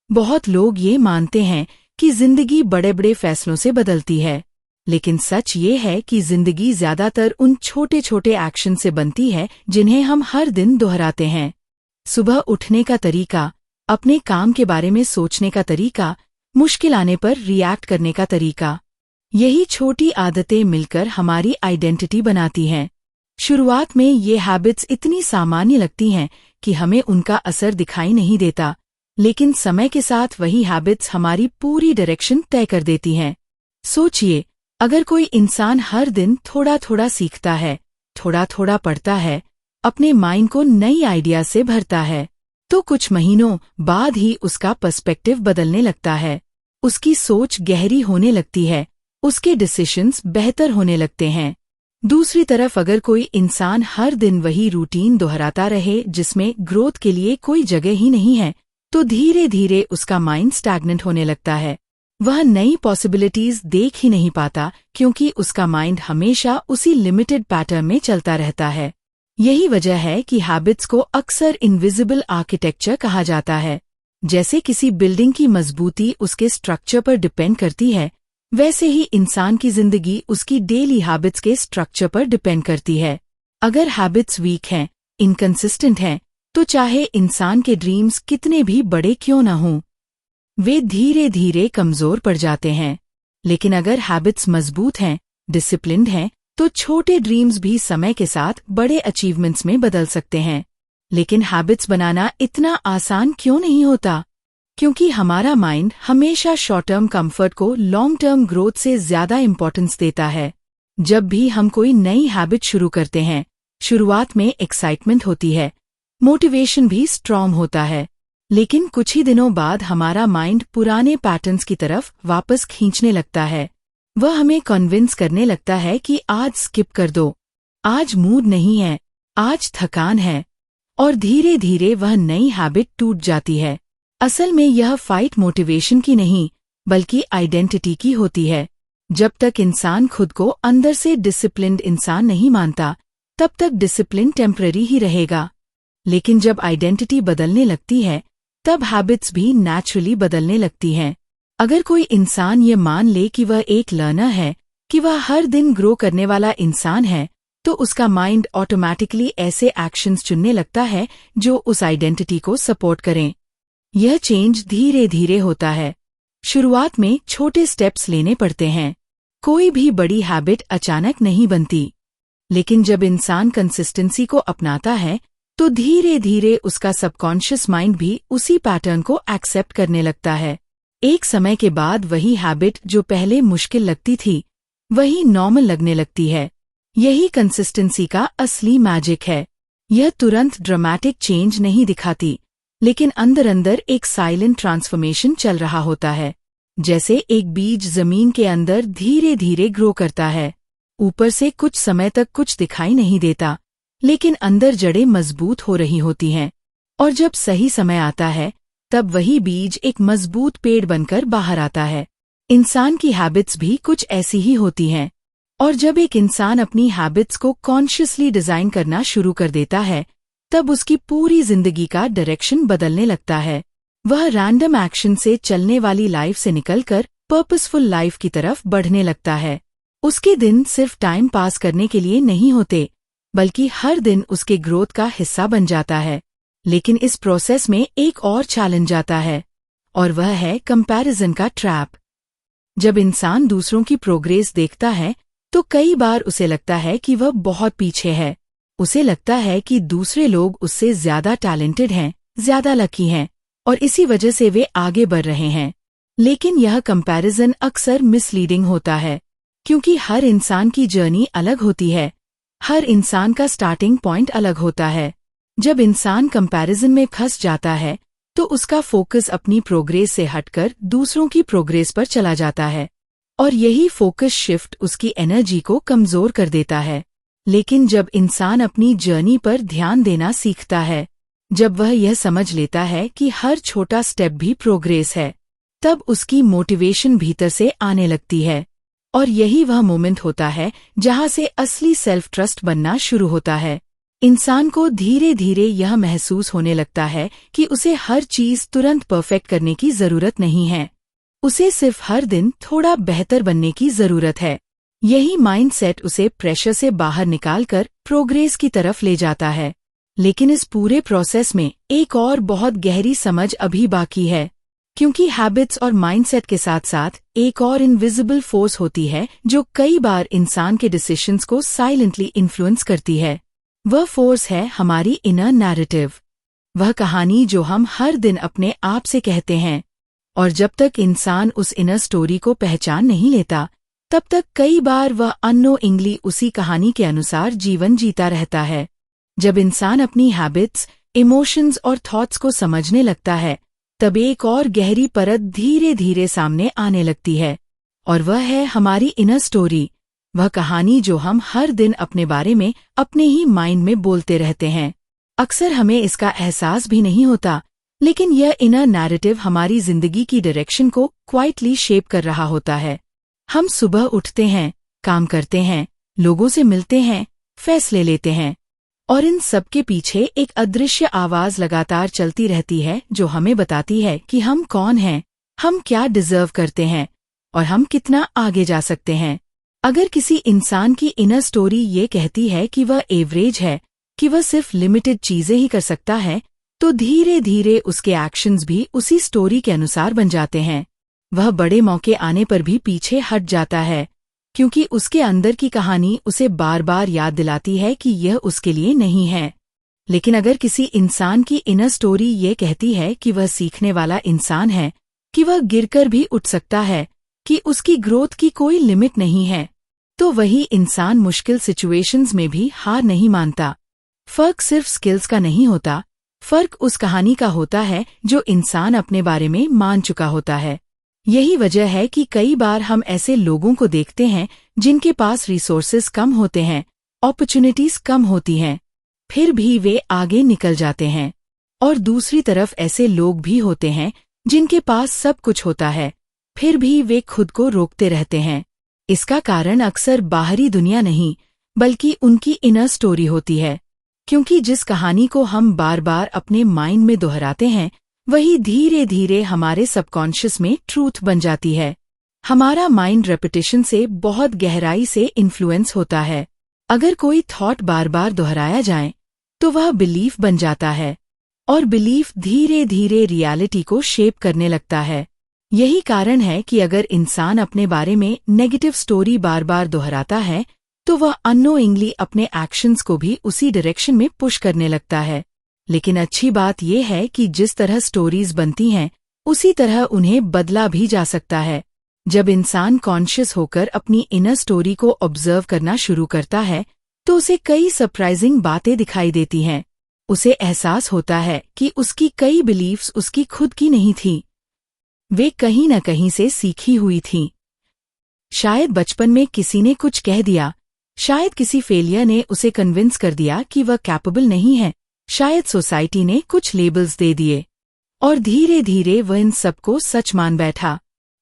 बहुत लोग ये मानते हैं कि जिंदगी बड़े बड़े फैसलों से बदलती है, लेकिन सच ये है कि जिंदगी ज्यादातर उन छोटे छोटे एक्शन से बनती है जिन्हें हम हर दिन दोहराते हैं। सुबह उठने का तरीका, अपने काम के बारे में सोचने का तरीका, मुश्किल आने पर रिएक्ट करने का तरीका, यही छोटी आदतें मिलकर हमारी आइडेंटिटी बनाती हैं। शुरुआत में ये हैबिट्स इतनी सामान्य लगती हैं कि हमें उनका असर दिखाई नहीं देता, लेकिन समय के साथ वही हैबिट्स हमारी पूरी डायरेक्शन तय कर देती हैं। सोचिए, अगर कोई इंसान हर दिन थोड़ा थोड़ा सीखता है, थोड़ा थोड़ा पढ़ता है, अपने माइंड को नई आइडिया से भरता है, तो कुछ महीनों बाद ही उसका पर्सपेक्टिव बदलने लगता है। उसकी सोच गहरी होने लगती है, उसके डिसीजंस बेहतर होने लगते हैं। दूसरी तरफ अगर कोई इंसान हर दिन वही रूटीन दोहराता रहे जिसमें ग्रोथ के लिए कोई जगह ही नहीं है, तो धीरे धीरे उसका माइंड स्टैग्नेंट होने लगता है। वह नई पॉसिबिलिटीज देख ही नहीं पाता क्योंकि उसका माइंड हमेशा उसी लिमिटेड पैटर्न में चलता रहता है। यही वजह है कि हैबिट्स को अक्सर इनविजिबल आर्किटेक्चर कहा जाता है। जैसे किसी बिल्डिंग की मजबूती उसके स्ट्रक्चर पर डिपेंड करती है, वैसे ही इंसान की जिंदगी उसकी डेली हैबिट्स के स्ट्रक्चर पर डिपेंड करती है। अगर हैबिट्स वीक हैं, इनकंसिस्टेंट हैं, तो चाहे इंसान के ड्रीम्स कितने भी बड़े क्यों न हों, वे धीरे धीरे कमजोर पड़ जाते हैं। लेकिन अगर हैबिट्स मजबूत हैं, डिसिप्लिन्ड हैं, तो छोटे ड्रीम्स भी समय के साथ बड़े अचीवमेंट्स में बदल सकते हैं। लेकिन हैबिट्स बनाना इतना आसान क्यों नहीं होता? क्योंकि हमारा माइंड हमेशा शॉर्ट टर्म कंफर्ट को लॉन्ग टर्म ग्रोथ से ज्यादा इंपॉर्टेंस देता है। जब भी हम कोई नई हैबिट शुरू करते हैं, शुरुआत में एक्साइटमेंट होती है, मोटिवेशन भी स्ट्रॉन्ग होता है, लेकिन कुछ ही दिनों बाद हमारा माइंड पुराने पैटर्न्स की तरफ वापस खींचने लगता है। वह हमें कन्विंस करने लगता है कि आज स्किप कर दो, आज मूड नहीं है, आज थकान है, और धीरे धीरे वह नई हैबिट टूट जाती है। असल में यह फाइट मोटिवेशन की नहीं, बल्कि आइडेंटिटी की होती है। जब तक इंसान खुद को अंदर से डिसिप्लिन्ड इंसान नहीं मानता, तब तक डिसिप्लिन टेम्पररी ही रहेगा। लेकिन जब आइडेंटिटी बदलने लगती है, तब हैबिट्स भी नेचुरली बदलने लगती हैं। अगर कोई इंसान ये मान ले कि वह एक लर्नर है, कि वह हर दिन ग्रो करने वाला इंसान है, तो उसका माइंड ऑटोमैटिकली ऐसे एक्शंस चुनने लगता है जो उस आइडेंटिटी को सपोर्ट करें। यह चेंज धीरे धीरे होता है। शुरुआत में छोटे स्टेप्स लेने पड़ते हैं। कोई भी बड़ी हैबिट अचानक नहीं बनती, लेकिन जब इंसान कंसिस्टेंसी को अपनाता है तो धीरे धीरे उसका सबकॉन्शियस माइंड भी उसी पैटर्न को एक्सेप्ट करने लगता है। एक समय के बाद वही हैबिट जो पहले मुश्किल लगती थी, वही नॉर्मल लगने लगती है। यही कंसिस्टेंसी का असली मैजिक है। यह तुरंत ड्रामेटिक चेंज नहीं दिखाती, लेकिन अंदर अंदर एक साइलेंट ट्रांसफॉर्मेशन चल रहा होता है। जैसे एक बीज जमीन के अंदर धीरे धीरे ग्रो करता है। ऊपर से कुछ समय तक कुछ दिखाई नहीं देता, लेकिन अंदर जड़ें मजबूत हो रही होती हैं। और जब सही समय आता है, तब वही बीज एक मजबूत पेड़ बनकर बाहर आता है। इंसान की हैबिट्स भी कुछ ऐसी ही होती हैं। और जब एक इंसान अपनी हैबिट्स को कॉन्शियसली डिजाइन करना शुरू कर देता है, तब उसकी पूरी जिंदगी का डायरेक्शन बदलने लगता है। वह रैंडम एक्शन से चलने वाली लाइफ से निकलकर पर्पसफुल लाइफ की तरफ बढ़ने लगता है। उसके दिन सिर्फ टाइम पास करने के लिए नहीं होते, बल्कि हर दिन उसके ग्रोथ का हिस्सा बन जाता है। लेकिन इस प्रोसेस में एक और चैलेंज आता है, और वह है कंपैरिजन का ट्रैप। जब इंसान दूसरों की प्रोग्रेस देखता है, तो कई बार उसे लगता है कि वह बहुत पीछे है। उसे लगता है कि दूसरे लोग उससे ज्यादा टैलेंटेड हैं, ज्यादा लकी हैं, और इसी वजह से वे आगे बढ़ रहे हैं। लेकिन यह कंपैरिजन अक्सर मिसलीडिंग होता है, क्योंकि हर इंसान की जर्नी अलग होती है। हर इंसान का स्टार्टिंग पॉइंट अलग होता है। जब इंसान कंपैरिजन में फंस जाता है, तो उसका फोकस अपनी प्रोग्रेस से हटकर दूसरों की प्रोग्रेस पर चला जाता है, और यही फोकस शिफ्ट उसकी एनर्जी को कमजोर कर देता है। लेकिन जब इंसान अपनी जर्नी पर ध्यान देना सीखता है, जब वह यह समझ लेता है कि हर छोटा स्टेप भी प्रोग्रेस है, तब उसकी मोटिवेशन भीतर से आने लगती है। और यही वह मोमेंट होता है जहां से असली सेल्फ ट्रस्ट बनना शुरू होता है। इंसान को धीरे धीरे यह महसूस होने लगता है कि उसे हर चीज तुरंत परफेक्ट करने की जरूरत नहीं है। उसे सिर्फ हर दिन थोड़ा बेहतर बनने की जरूरत है। यही माइंडसेट उसे प्रेशर से बाहर निकालकर प्रोग्रेस की तरफ ले जाता है। लेकिन इस पूरे प्रोसेस में एक और बहुत गहरी समझ अभी बाकी है, क्योंकि हैबिट्स और माइंडसेट के साथ साथ एक और इनविजिबल फोर्स होती है जो कई बार इंसान के डिसीजंस को साइलेंटली इन्फ्लुएंस करती है। वह फोर्स है हमारी इनर नैरेटिव, वह कहानी जो हम हर दिन अपने आप से कहते हैं। और जब तक इंसान उस इनर स्टोरी को पहचान नहीं लेता, तब तक कई बार वह अननोइंगली उसी कहानी के अनुसार जीवन जीता रहता है। जब इंसान अपनी हैबिट्स, इमोशंस और थॉट्स को समझने लगता है, तब एक और गहरी परत धीरे धीरे सामने आने लगती है, और वह है हमारी इनर स्टोरी, वह कहानी जो हम हर दिन अपने बारे में अपने ही माइंड में बोलते रहते हैं। अक्सर हमें इसका एहसास भी नहीं होता, लेकिन यह इनर नैरेटिव हमारी जिंदगी की डायरेक्शन को क्वाइटली शेप कर रहा होता है। हम सुबह उठते हैं, काम करते हैं, लोगों से मिलते हैं, फैसले लेते हैं, और इन सब के पीछे एक अदृश्य आवाज लगातार चलती रहती है जो हमें बताती है कि हम कौन हैं, हम क्या डिजर्व करते हैं, और हम कितना आगे जा सकते हैं। अगर किसी इंसान की इनर स्टोरी ये कहती है कि वह एवरेज है, कि वह सिर्फ लिमिटेड चीजें ही कर सकता है, तो धीरे धीरे उसके एक्शंस भी उसी स्टोरी के अनुसार बन जाते हैं। वह बड़े मौके आने पर भी पीछे हट जाता है, क्योंकि उसके अंदर की कहानी उसे बार बार याद दिलाती है कि यह उसके लिए नहीं है। लेकिन अगर किसी इंसान की इनर स्टोरी ये कहती है कि वह सीखने वाला इंसान है, कि वह गिरकर भी उठ सकता है, कि उसकी ग्रोथ की कोई लिमिट नहीं है, तो वही इंसान मुश्किल सिचुएशंस में भी हार नहीं मानता। फर्क सिर्फ स्किल्स का नहीं होता, फर्क उस कहानी का होता है जो इंसान अपने बारे में मान चुका होता है। यही वजह है कि कई बार हम ऐसे लोगों को देखते हैं जिनके पास रिसोर्सेज कम होते हैं, अपॉर्चुनिटीज कम होती हैं, फिर भी वे आगे निकल जाते हैं। और दूसरी तरफ ऐसे लोग भी होते हैं जिनके पास सब कुछ होता है, फिर भी वे खुद को रोकते रहते हैं। इसका कारण अक्सर बाहरी दुनिया नहीं, बल्कि उनकी इनर स्टोरी होती है, क्योंकि जिस कहानी को हम बार बार अपने माइंड में दोहराते हैं, वही धीरे धीरे हमारे सबकॉन्शियस में ट्रूथ बन जाती है। हमारा माइंड रेपिटेशन से बहुत गहराई से इन्फ्लुएंस होता है। अगर कोई थॉट बार बार दोहराया जाए, तो वह बिलीफ बन जाता है। और बिलीफ धीरे धीरे रियलिटी को शेप करने लगता है। यही कारण है कि अगर इंसान अपने बारे में नेगेटिव स्टोरी बार बार दोहराता है तो वह अननोइंगली अपने एक्शंस को भी उसी डायरेक्शन में पुश करने लगता है। लेकिन अच्छी बात यह है कि जिस तरह स्टोरीज बनती हैं उसी तरह उन्हें बदला भी जा सकता है। जब इंसान कॉन्शियस होकर अपनी इनर स्टोरी को ऑब्जर्व करना शुरू करता है तो उसे कई सरप्राइजिंग बातें दिखाई देती हैं। उसे एहसास होता है कि उसकी कई बिलीफ्स उसकी खुद की नहीं थी, वे कहीं न कहीं से सीखी हुई थीं। शायद बचपन में किसी ने कुछ कह दिया, शायद किसी फेलियर ने उसे कन्विंस कर दिया कि वह कैपेबल नहीं है, शायद सोसाइटी ने कुछ लेबल्स दे दिए और धीरे धीरे वह इन सबको सच मान बैठा।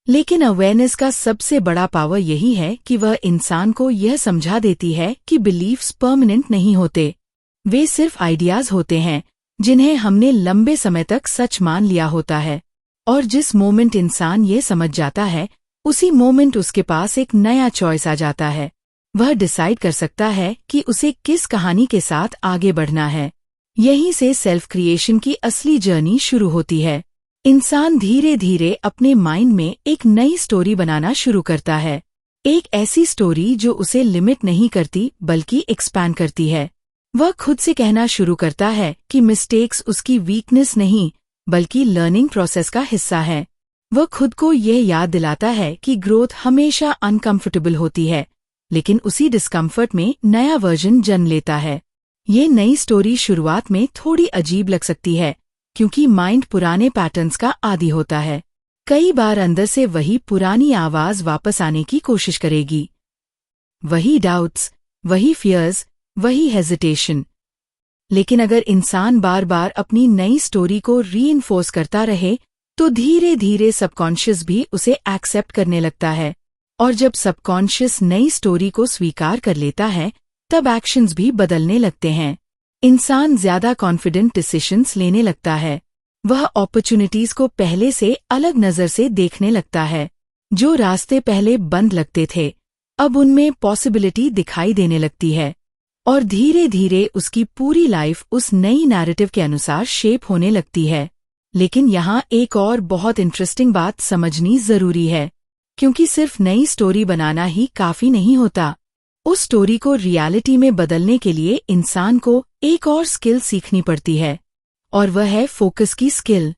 लेकिन अवेयरनेस का सबसे बड़ा पावर यही है कि वह इंसान को यह समझा देती है कि बिलीफ्स परमानेंट नहीं होते, वे सिर्फ आइडियाज होते हैं जिन्हें हमने लंबे समय तक सच मान लिया होता है। और जिस मोमेंट इंसान ये समझ जाता है उसी मोमेंट उसके पास एक नया चॉइस आ जाता है। वह डिसाइड कर सकता है कि उसे किस कहानी के साथ आगे बढ़ना है। यहीं से सेल्फ क्रिएशन की असली जर्नी शुरू होती है। इंसान धीरे धीरे अपने माइंड में एक नई स्टोरी बनाना शुरू करता है, एक ऐसी स्टोरी जो उसे लिमिट नहीं करती बल्कि एक्सपैंड करती है। वह खुद से कहना शुरू करता है कि मिस्टेक्स उसकी वीकनेस नहीं बल्कि लर्निंग प्रोसेस का हिस्सा है। वह खुद को यह याद दिलाता है कि ग्रोथ हमेशा अनकंफर्टेबल होती है, लेकिन उसी डिस्कम्फर्ट में नया वर्जन जन्म लेता है। ये नई स्टोरी शुरुआत में थोड़ी अजीब लग सकती है क्योंकि माइंड पुराने पैटर्न्स का आदी होता है। कई बार अंदर से वही पुरानी आवाज वापस आने की कोशिश करेगी, वही डाउट्स, वही फियर्स, वही हेजिटेशन। लेकिन अगर इंसान बार बार अपनी नई स्टोरी को रीइंफोर्स करता रहे तो धीरे धीरे सबकॉन्शियस भी उसे एक्सेप्ट करने लगता है। और जब सबकॉन्शियस नई स्टोरी को स्वीकार कर लेता है तब एक्शंस भी बदलने लगते हैं। इंसान ज्यादा कॉन्फिडेंट डिसीजंस लेने लगता है। वह अपॉर्चुनिटीज को पहले से अलग नजर से देखने लगता है। जो रास्ते पहले बंद लगते थे अब उनमें पॉसिबिलिटी दिखाई देने लगती है और धीरे धीरे उसकी पूरी लाइफ उस नई नैरेटिव के अनुसार शेप होने लगती है। लेकिन यहाँ एक और बहुत इंटरेस्टिंग बात समझनी जरूरी है, क्योंकि सिर्फ नई स्टोरी बनाना ही काफी नहीं होता। उस स्टोरी को रियलिटी में बदलने के लिए इंसान को एक और स्किल सीखनी पड़ती है और वह है फोकस की स्किल।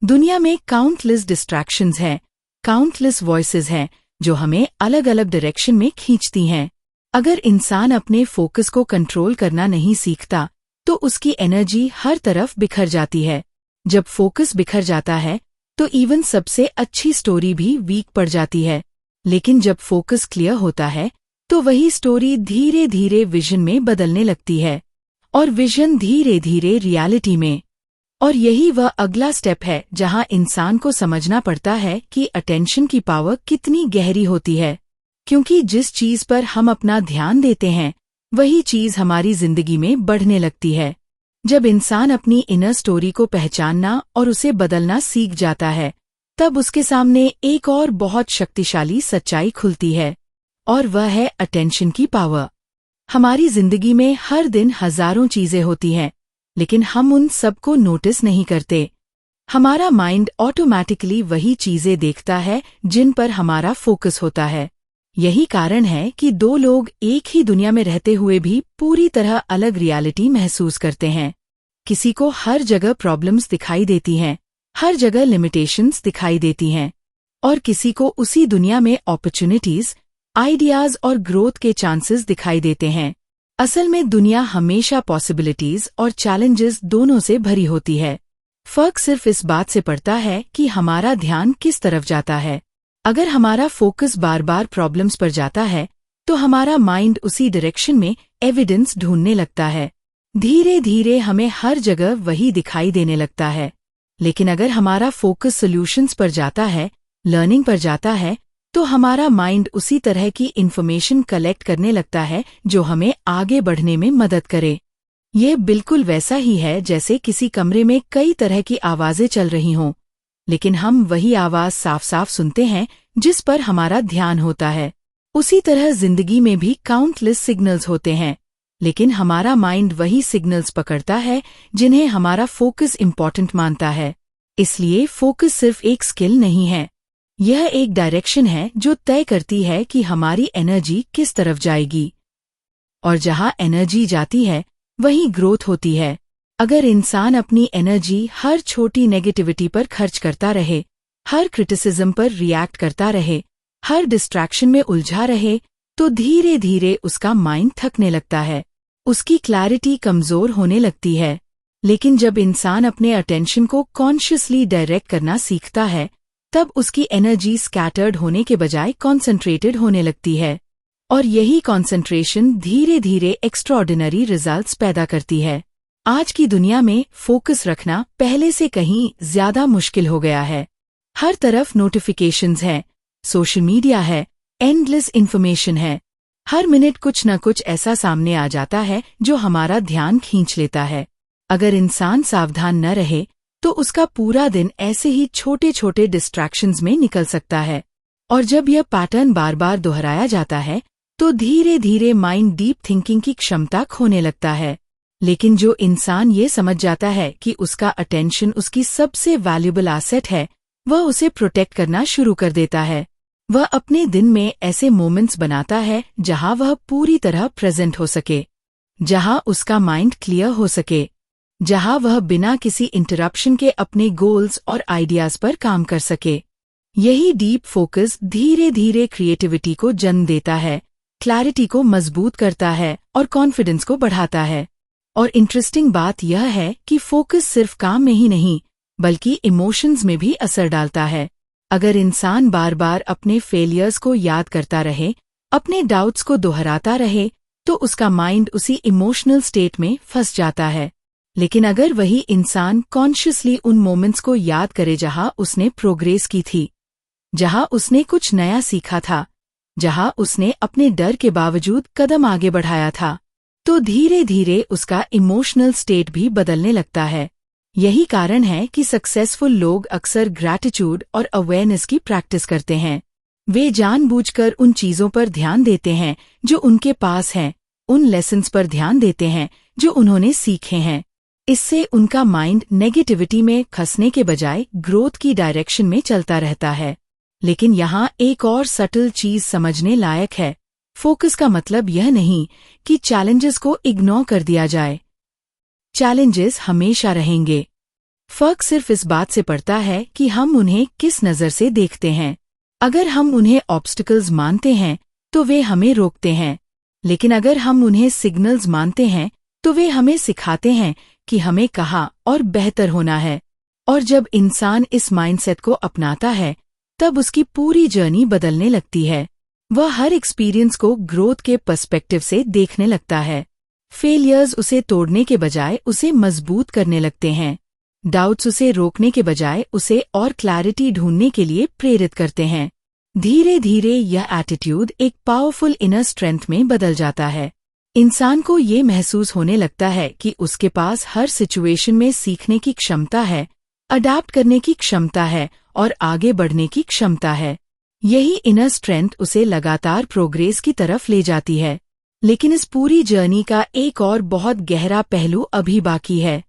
दुनिया में काउंटलेस डिस्ट्रैक्शंस हैं, काउंटलेस वॉइसेस हैं जो हमें अलग अलग डायरेक्शन में खींचती हैं। अगर इंसान अपने फोकस को कंट्रोल करना नहीं सीखता तो उसकी एनर्जी हर तरफ बिखर जाती है। जब फोकस बिखर जाता है तो इवन सबसे अच्छी स्टोरी भी वीक पड़ जाती है। लेकिन जब फोकस क्लियर होता है तो वही स्टोरी धीरे धीरे विजन में बदलने लगती है और विजन धीरे धीरे रियलिटी में। और यही वह अगला स्टेप है जहां इंसान को समझना पड़ता है कि अटेंशन की पावर कितनी गहरी होती है, क्योंकि जिस चीज पर हम अपना ध्यान देते हैं वही चीज हमारी जिंदगी में बढ़ने लगती है। जब इंसान अपनी इनर स्टोरी को पहचानना और उसे बदलना सीख जाता है तब उसके सामने एक और बहुत शक्तिशाली सच्चाई खुलती है और वह है अटेंशन की पावर। हमारी जिंदगी में हर दिन हजारों चीजें होती हैं, लेकिन हम उन सबको नोटिस नहीं करते। हमारा माइंड ऑटोमैटिकली वही चीजें देखता है जिन पर हमारा फोकस होता है। यही कारण है कि दो लोग एक ही दुनिया में रहते हुए भी पूरी तरह अलग रियलिटी महसूस करते हैं। किसी को हर जगह प्रॉब्लम्स दिखाई देती हैं, हर जगह लिमिटेशंस दिखाई देती हैं, और किसी को उसी दुनिया में अपॉर्चुनिटीज, आइडियाज और ग्रोथ के चांसेस दिखाई देते हैं। असल में दुनिया हमेशा पॉसिबिलिटीज और चैलेंजेस दोनों से भरी होती है। फर्क सिर्फ इस बात से पड़ता है कि हमारा ध्यान किस तरफ जाता है। अगर हमारा फोकस बार बार प्रॉब्लम्स पर जाता है तो हमारा माइंड उसी डायरेक्शन में एविडेंस ढूंढने लगता है। धीरे धीरे हमें हर जगह वही दिखाई देने लगता है। लेकिन अगर हमारा फोकस सॉल्यूशंस पर जाता है, लर्निंग पर जाता है, तो हमारा माइंड उसी तरह की इन्फॉर्मेशन कलेक्ट करने लगता है जो हमें आगे बढ़ने में मदद करे। ये बिल्कुल वैसा ही है जैसे किसी कमरे में कई तरह की आवाजें चल रही हों, लेकिन हम वही आवाज साफ साफ सुनते हैं जिस पर हमारा ध्यान होता है। उसी तरह जिंदगी में भी काउंटलेस सिग्नल्स होते हैं, लेकिन हमारा माइंड वही सिग्नल्स पकड़ता है जिन्हें हमारा फोकस इम्पॉर्टेंट मानता है। इसलिए फोकस सिर्फ एक स्किल नहीं है, यह एक डायरेक्शन है जो तय करती है कि हमारी एनर्जी किस तरफ जाएगी। और जहां एनर्जी जाती है वहीं ग्रोथ होती है। अगर इंसान अपनी एनर्जी हर छोटी नेगेटिविटी पर खर्च करता रहे, हर क्रिटिसिज्म पर रिएक्ट करता रहे, हर डिस्ट्रैक्शन में उलझा रहे, तो धीरे धीरे उसका माइंड थकने लगता है, उसकी क्लैरिटी कमजोर होने लगती है। लेकिन जब इंसान अपने अटेंशन को कॉन्शियसली डायरेक्ट करना सीखता है, तब उसकी एनर्जी स्कैटर्ड होने के बजाय कॉन्सेंट्रेटेड होने लगती है। और यही कॉन्सेंट्रेशन धीरे धीरे एक्स्ट्राऑर्डिनरी रिजल्ट्स पैदा करती है। आज की दुनिया में फोकस रखना पहले से कहीं ज्यादा मुश्किल हो गया है। हर तरफ नोटिफिकेशंस हैं, सोशल मीडिया है, एंडलेस इन्फॉर्मेशन है। हर मिनट कुछ न कुछ ऐसा सामने आ जाता है जो हमारा ध्यान खींच लेता है। अगर इंसान सावधान न रहे तो उसका पूरा दिन ऐसे ही छोटे छोटे डिस्ट्रैक्शंस में निकल सकता है। और जब यह पैटर्न बार बार दोहराया जाता है तो धीरे धीरे माइंड डीप थिंकिंग की क्षमता खोने लगता है। लेकिन जो इंसान ये समझ जाता है कि उसका अटेंशन उसकी सबसे वैल्यूएबल एसेट है, वह उसे प्रोटेक्ट करना शुरू कर देता है। वह अपने दिन में ऐसे मोमेंट्स बनाता है जहां वह पूरी तरह प्रेजेंट हो सके, जहां उसका माइंड क्लियर हो सके, जहां वह बिना किसी इंटरप्शन के अपने गोल्स और आइडियाज पर काम कर सके। यही डीप फोकस धीरे धीरे क्रिएटिविटी को जन्म देता है, क्लैरिटी को मजबूत करता है और कॉन्फिडेंस को बढ़ाता है। और इंटरेस्टिंग बात यह है कि फोकस सिर्फ काम में ही नहीं बल्कि इमोशंस में भी असर डालता है। अगर इंसान बार बार अपने फेलियर्स को याद करता रहे, अपने डाउट्स को दोहराता रहे, तो उसका माइंड उसी इमोशनल स्टेट में फंस जाता है। लेकिन अगर वही इंसान कॉन्शियसली उन मोमेंट्स को याद करे जहां उसने प्रोग्रेस की थी, जहां उसने कुछ नया सीखा था, जहां उसने अपने डर के बावजूद कदम आगे बढ़ाया था, तो धीरे धीरे उसका इमोशनल स्टेट भी बदलने लगता है। यही कारण है कि सक्सेसफुल लोग अक्सर ग्रैटिट्यूड और अवेयरनेस की प्रैक्टिस करते हैं। वे जानबूझकर उन चीजों पर ध्यान देते हैं जो उनके पास हैं, उन लेसन्स पर ध्यान देते हैं जो उन्होंने सीखे हैं। इससे उनका माइंड नेगेटिविटी में खसने के बजाय ग्रोथ की डायरेक्शन में चलता रहता है। लेकिन यहाँ एक और सटल चीज समझने लायक है। फोकस का मतलब यह नहीं कि चैलेंजेस को इग्नोर कर दिया जाए। चैलेंजेस हमेशा रहेंगे। फर्क सिर्फ इस बात से पड़ता है कि हम उन्हें किस नजर से देखते हैं। अगर हम उन्हें ऑब्स्टिकल्स मानते हैं तो वे हमें रोकते हैं, लेकिन अगर हम उन्हें सिग्नल्स मानते हैं तो वे हमें सिखाते हैं कि हमें कहाँ और बेहतर होना है। और जब इंसान इस माइंडसेट को अपनाता है, तब उसकी पूरी जर्नी बदलने लगती है। वह हर एक्सपीरियंस को ग्रोथ के पर्सपेक्टिव से देखने लगता है। फेलियर्स उसे तोड़ने के बजाय उसे मजबूत करने लगते हैं। डाउट्स उसे रोकने के बजाय उसे और क्लैरिटी ढूंढने के लिए प्रेरित करते हैं। धीरे धीरे यह एटीट्यूड एक पावरफुल इनर स्ट्रेंथ में बदल जाता है। इंसान को ये महसूस होने लगता है कि उसके पास हर सिचुएशन में सीखने की क्षमता है, अडैप्ट करने की क्षमता है और आगे बढ़ने की क्षमता है। यही इनर स्ट्रेंथ उसे लगातार प्रोग्रेस की तरफ ले जाती है। लेकिन इस पूरी जर्नी का एक और बहुत गहरा पहलू अभी बाकी है,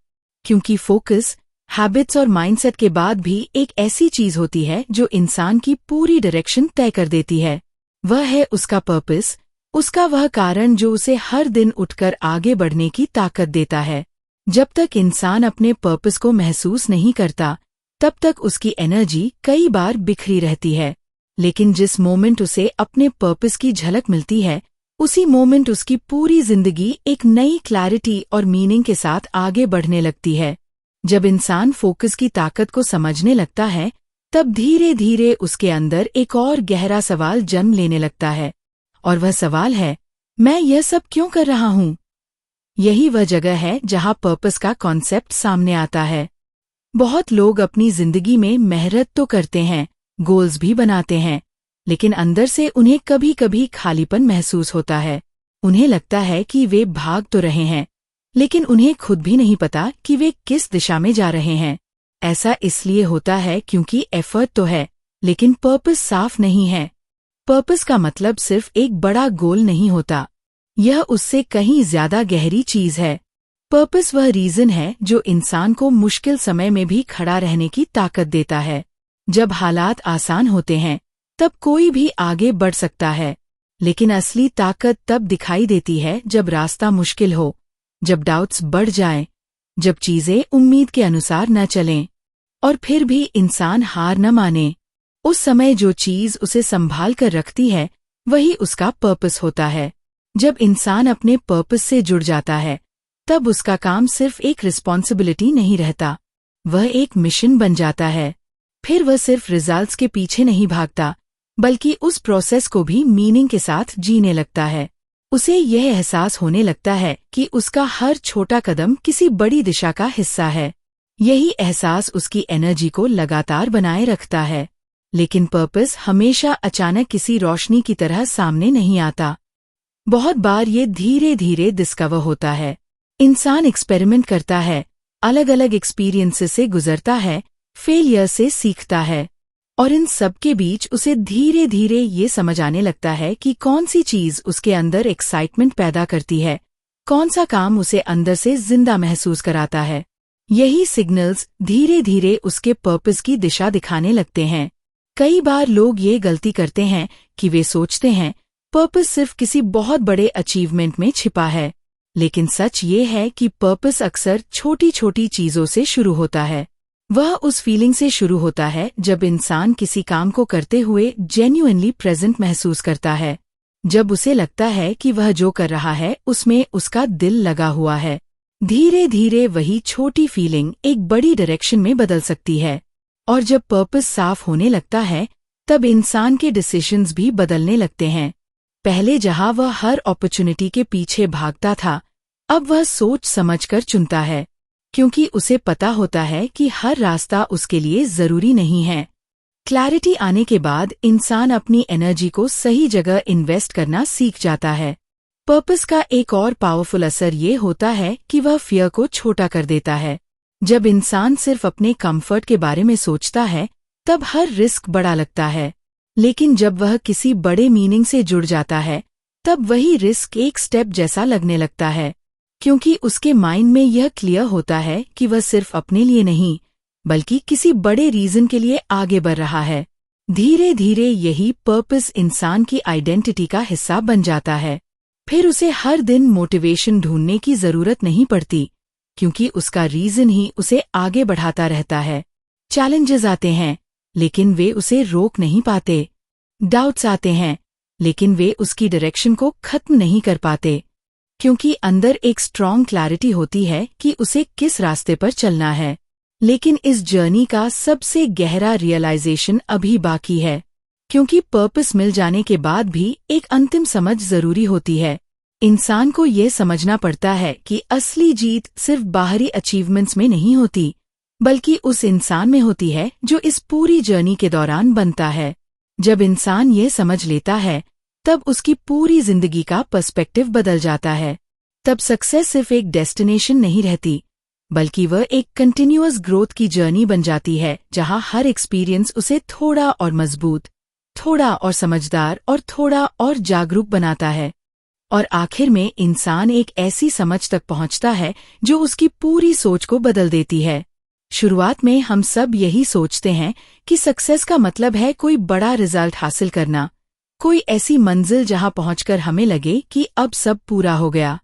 क्योंकि फोकस, हैबिट्स और माइंडसेट के बाद भी एक ऐसी चीज होती है जो इंसान की पूरी डायरेक्शन तय कर देती है। वह है उसका पर्पस, उसका वह कारण जो उसे हर दिन उठकर आगे बढ़ने की ताकत देता है। जब तक इंसान अपने पर्पस को महसूस नहीं करता, तब तक उसकी एनर्जी कई बार बिखरी रहती है। लेकिन जिस मोमेंट उसे अपने पर्पस की झलक मिलती है, उसी मोमेंट उसकी पूरी जिंदगी एक नई क्लैरिटी और मीनिंग के साथ आगे बढ़ने लगती है। जब इंसान फोकस की ताकत को समझने लगता है, तब धीरे धीरे उसके अंदर एक और गहरा सवाल जन्म लेने लगता है। और वह सवाल है, मैं यह सब क्यों कर रहा हूँ? यही वह जगह है जहाँ पर्पस का कॉन्सेप्ट सामने आता है। बहुत लोग अपनी जिंदगी में मेहनत तो करते हैं, गोल्स भी बनाते हैं, लेकिन अंदर से उन्हें कभी कभी खालीपन महसूस होता है। उन्हें लगता है कि वे भाग तो रहे हैं, लेकिन उन्हें खुद भी नहीं पता कि वे किस दिशा में जा रहे हैं। ऐसा इसलिए होता है क्योंकि एफर्ट तो है, लेकिन पर्पस साफ नहीं है। पर्पस का मतलब सिर्फ एक बड़ा गोल नहीं होता। यह उससे कहीं ज्यादा गहरी चीज है। पर्पस वह रीजन है जो इंसान को मुश्किल समय में भी खड़ा रहने की ताकत देता है। जब हालात आसान होते हैं तब कोई भी आगे बढ़ सकता है, लेकिन असली ताकत तब दिखाई देती है जब रास्ता मुश्किल हो, जब डाउट्स बढ़ जाएं, जब चीजें उम्मीद के अनुसार न चलें, और फिर भी इंसान हार न माने। उस समय जो चीज उसे संभाल कर रखती है वही उसका पर्पस होता है। जब इंसान अपने पर्पस से जुड़ जाता है तब उसका काम सिर्फ एक रिस्पॉन्सिबिलिटी नहीं रहता, वह एक मिशन बन जाता है। फिर वह सिर्फ रिजल्ट्स के पीछे नहीं भागता, बल्कि उस प्रोसेस को भी मीनिंग के साथ जीने लगता है। उसे यह एहसास होने लगता है कि उसका हर छोटा कदम किसी बड़ी दिशा का हिस्सा है। यही एहसास उसकी एनर्जी को लगातार बनाए रखता है। लेकिन पर्पस हमेशा अचानक किसी रोशनी की तरह सामने नहीं आता। बहुत बार ये धीरे धीरे डिस्कवर होता है। इंसान एक्सपेरिमेंट करता है, अलग अलग एक्सपीरियंसेस से गुजरता है, फेलियर से सीखता है, और इन सब के बीच उसे धीरे धीरे ये समझ आने लगता है कि कौन सी चीज उसके अंदर एक्साइटमेंट पैदा करती है, कौन सा काम उसे अंदर से जिंदा महसूस कराता है। यही सिग्नल्स धीरे धीरे उसके पर्पस की दिशा दिखाने लगते हैं। कई बार लोग ये गलती करते हैं कि वे सोचते हैं पर्पस सिर्फ किसी बहुत बड़े अचीवमेंट में छिपा है, लेकिन सच ये है कि पर्पस अक्सर छोटी छोटी चीजों से शुरू होता है। वह उस फीलिंग से शुरू होता है जब इंसान किसी काम को करते हुए जेन्युइनली प्रेजेंट महसूस करता है, जब उसे लगता है कि वह जो कर रहा है उसमें उसका दिल लगा हुआ है। धीरे धीरे वही छोटी फीलिंग एक बड़ी डायरेक्शन में बदल सकती है, और जब पर्पस साफ होने लगता है तब इंसान के डिसीजंस भी बदलने लगते हैं। पहले जहां वह हर अपॉर्चुनिटी के पीछे भागता था, अब वह सोच समझकर चुनता है, क्योंकि उसे पता होता है कि हर रास्ता उसके लिए जरूरी नहीं है। क्लैरिटी आने के बाद इंसान अपनी एनर्जी को सही जगह इन्वेस्ट करना सीख जाता है। पर्पस का एक और पावरफुल असर ये होता है कि वह फियर को छोटा कर देता है। जब इंसान सिर्फ अपने कंफर्ट के बारे में सोचता है तब हर रिस्क बड़ा लगता है, लेकिन जब वह किसी बड़े मीनिंग से जुड़ जाता है तब वही रिस्क एक स्टेप जैसा लगने लगता है, क्योंकि उसके माइंड में यह क्लियर होता है कि वह सिर्फ अपने लिए नहीं बल्कि किसी बड़े रीजन के लिए आगे बढ़ रहा है। धीरे धीरे यही पर्पस इंसान की आइडेंटिटी का हिस्सा बन जाता है। फिर उसे हर दिन मोटिवेशन ढूंढने की जरूरत नहीं पड़ती, क्योंकि उसका रीजन ही उसे आगे बढ़ाता रहता है। चैलेंजेस आते हैं लेकिन वे उसे रोक नहीं पाते, डाउट्स आते हैं लेकिन वे उसकी डायरेक्शन को खत्म नहीं कर पाते, क्योंकि अंदर एक स्ट्रॉन्ग क्लैरिटी होती है कि उसे किस रास्ते पर चलना है। लेकिन इस जर्नी का सबसे गहरा रियलाइजेशन अभी बाकी है, क्योंकि पर्पस मिल जाने के बाद भी एक अंतिम समझ जरूरी होती है। इंसान को ये समझना पड़ता है कि असली जीत सिर्फ बाहरी अचीवमेंट्स में नहीं होती, बल्कि उस इंसान में होती है जो इस पूरी जर्नी के दौरान बनता है। जब इंसान ये समझ लेता है तब उसकी पूरी जिंदगी का पर्सपेक्टिव बदल जाता है। तब सक्सेस सिर्फ एक डेस्टिनेशन नहीं रहती, बल्कि वह एक कंटिन्यूअस ग्रोथ की जर्नी बन जाती है, जहां हर एक्सपीरियंस उसे थोड़ा और मजबूत, थोड़ा और समझदार और थोड़ा और जागरूक बनाता है। और आखिर में इंसान एक ऐसी समझ तक पहुंचता है जो उसकी पूरी सोच को बदल देती है। शुरुआत में हम सब यही सोचते हैं कि सक्सेस का मतलब है कोई बड़ा रिजल्ट हासिल करना, कोई ऐसी मंजिल जहां पहुंचकर हमें लगे कि अब सब पूरा हो गया।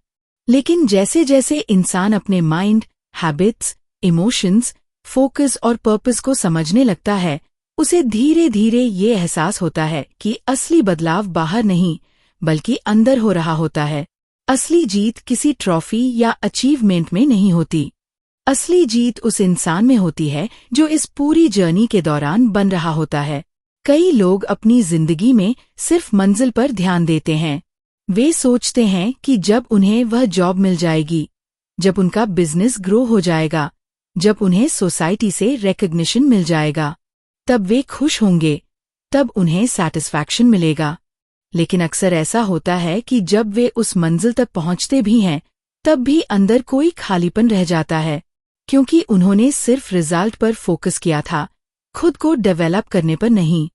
लेकिन जैसे जैसे इंसान अपने माइंड, हैबिट्स, इमोशंस, फोकस और पर्पस को समझने लगता है, उसे धीरे धीरे ये एहसास होता है कि असली बदलाव बाहर नहीं बल्कि अंदर हो रहा होता है। असली जीत किसी ट्रॉफी या अचीवमेंट में नहीं होती। असली जीत उस इंसान में होती है जो इस पूरी जर्नी के दौरान बन रहा होता है। कई लोग अपनी जिंदगी में सिर्फ मंजिल पर ध्यान देते हैं। वे सोचते हैं कि जब उन्हें वह जॉब मिल जाएगी, जब उनका बिजनेस ग्रो हो जाएगा, जब उन्हें सोसाइटी से रिकॉग्निशन मिल जाएगा, तब वे खुश होंगे, तब उन्हें सैटिस्फैक्शन मिलेगा। लेकिन अक्सर ऐसा होता है कि जब वे उस मंजिल तक पहुंचते भी हैं, तब भी अंदर कोई खालीपन रह जाता है, क्योंकि उन्होंने सिर्फ रिजल्ट पर फोकस किया था, खुद को डेवलप करने पर नहीं।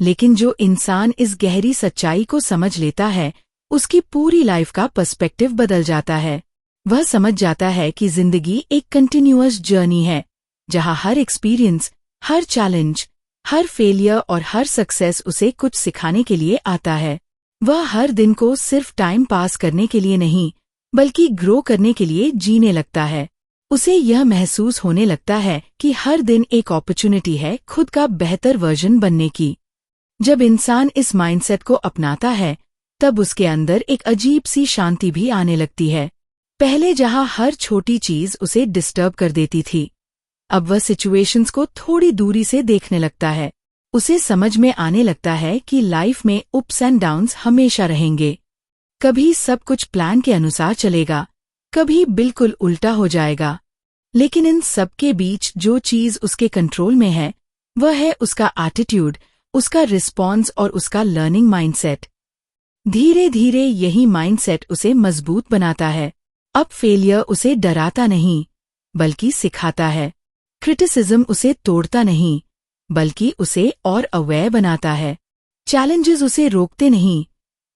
लेकिन जो इंसान इस गहरी सच्चाई को समझ लेता है, उसकी पूरी लाइफ का पर्सपेक्टिव बदल जाता है। वह समझ जाता है कि जिंदगी एक कंटिन्यूअस जर्नी है, जहां हर एक्सपीरियंस, हर चैलेंज, हर फेलियर और हर सक्सेस उसे कुछ सिखाने के लिए आता है। वह हर दिन को सिर्फ टाइम पास करने के लिए नहीं, बल्कि ग्रो करने के लिए जीने लगता है। उसे यह महसूस होने लगता है कि हर दिन एक अपॉर्चुनिटी है खुद का बेहतर वर्जन बनने की। जब इंसान इस माइंडसेट को अपनाता है, तब उसके अंदर एक अजीब सी शांति भी आने लगती है। पहले जहां हर छोटी चीज उसे डिस्टर्ब कर देती थी, अब वह सिचुएशंस को थोड़ी दूरी से देखने लगता है। उसे समझ में आने लगता है कि लाइफ में अप्स एंड डाउन्स हमेशा रहेंगे। कभी सब कुछ प्लान के अनुसार चलेगा, कभी बिल्कुल उल्टा हो जाएगा। लेकिन इन सब के बीच जो चीज उसके कंट्रोल में है, वह है उसका एटीट्यूड, उसका रिस्पॉन्स और उसका लर्निंग माइंडसेट। धीरे धीरे यही माइंडसेट उसे मजबूत बनाता है। अब फेलियर उसे डराता नहीं, बल्कि सिखाता है। क्रिटिसिज्म उसे तोड़ता नहीं, बल्कि उसे और अवेयर बनाता है। चैलेंजेस उसे रोकते नहीं,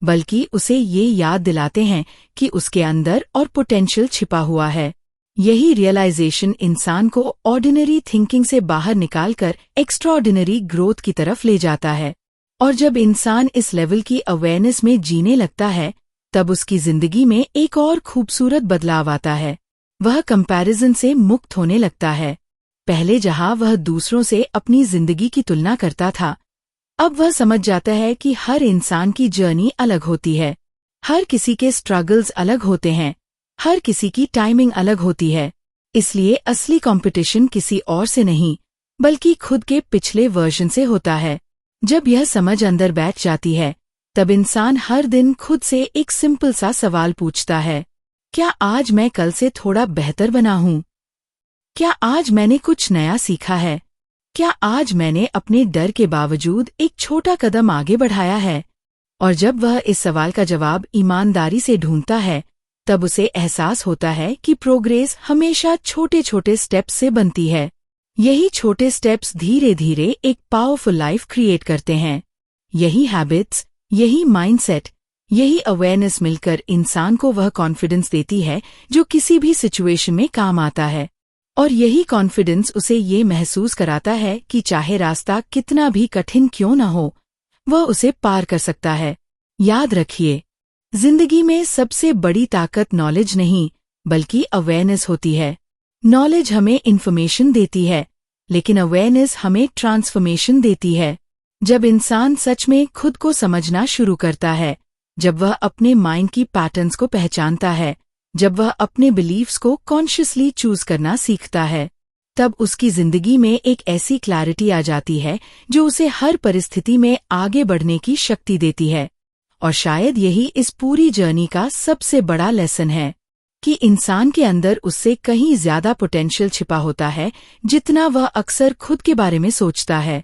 बल्कि उसे ये याद दिलाते हैं कि उसके अंदर और पोटेंशियल छिपा हुआ है। यही रियलाइजेशन इंसान को ऑर्डिनरी थिंकिंग से बाहर निकालकर एक्स्ट्राऑर्डिनरी ग्रोथ की तरफ ले जाता है। और जब इंसान इस लेवल की अवेयरनेस में जीने लगता है, तब उसकी जिंदगी में एक और खूबसूरत बदलाव आता है। वह कंपैरिजन से मुक्त होने लगता है। पहले जहां वह दूसरों से अपनी जिंदगी की तुलना करता था, अब वह समझ जाता है कि हर इंसान की जर्नी अलग होती है। हर किसी के स्ट्रगल्स अलग होते हैं, हर किसी की टाइमिंग अलग होती है। इसलिए असली कंपटीशन किसी और से नहीं, बल्कि खुद के पिछले वर्जन से होता है। जब यह समझ अंदर बैठ जाती है, तब इंसान हर दिन खुद से एक सिंपल सा सवाल पूछता है, क्या आज मैं कल से थोड़ा बेहतर बना हूँ? क्या आज मैंने कुछ नया सीखा है? क्या आज मैंने अपने डर के बावजूद एक छोटा कदम आगे बढ़ाया है? और जब वह इस सवाल का जवाब ईमानदारी से ढूंढता है, तब उसे एहसास होता है कि प्रोग्रेस हमेशा छोटे छोटे स्टेप्स से बनती है। यही छोटे स्टेप्स धीरे धीरे एक पावरफुल लाइफ क्रिएट करते हैं। यही हैबिट्स, यही माइंडसेट, यही अवेयरनेस मिलकर इंसान को वह कॉन्फिडेंस देती है जो किसी भी सिचुएशन में काम आता है। और यही कॉन्फिडेंस उसे ये महसूस कराता है कि चाहे रास्ता कितना भी कठिन क्यों न हो, वह उसे पार कर सकता है। याद रखिए, जिंदगी में सबसे बड़ी ताकत नॉलेज नहीं, बल्कि अवेयरनेस होती है। नॉलेज हमें इन्फॉर्मेशन देती है, लेकिन अवेयरनेस हमें ट्रांसफॉर्मेशन देती है। जब इंसान सच में खुद को समझना शुरू करता है, जब वह अपने माइंड की पैटर्न्स को पहचानता है, जब वह अपने बिलीव्स को कॉन्शियसली चूज करना सीखता है, तब उसकी जिंदगी में एक ऐसी क्लैरिटी आ जाती है जो उसे हर परिस्थिति में आगे बढ़ने की शक्ति देती है। और शायद यही इस पूरी जर्नी का सबसे बड़ा लेसन है कि इंसान के अंदर उससे कहीं ज्यादा पोटेंशियल छिपा होता है जितना वह अक्सर खुद के बारे में सोचता है।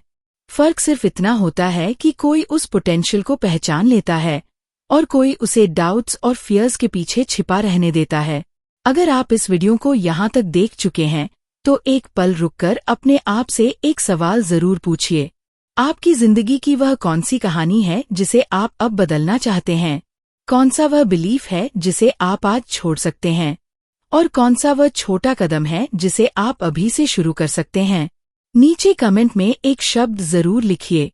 फर्क सिर्फ इतना होता है कि कोई उस पोटेंशियल को पहचान लेता है और कोई उसे डाउट्स और फियर्स के पीछे छिपा रहने देता है। अगर आप इस वीडियो को यहाँ तक देख चुके हैं, तो एक पल रुककर अपने आप से एक सवाल जरूर पूछिए। आपकी जिंदगी की वह कौन सी कहानी है जिसे आप अब बदलना चाहते हैं? कौन सा वह बिलीफ है जिसे आप आज छोड़ सकते हैं? और कौन सा वह छोटा कदम है जिसे आप अभी से शुरू कर सकते हैं? नीचे कमेंट में एक शब्द जरूर लिखिए,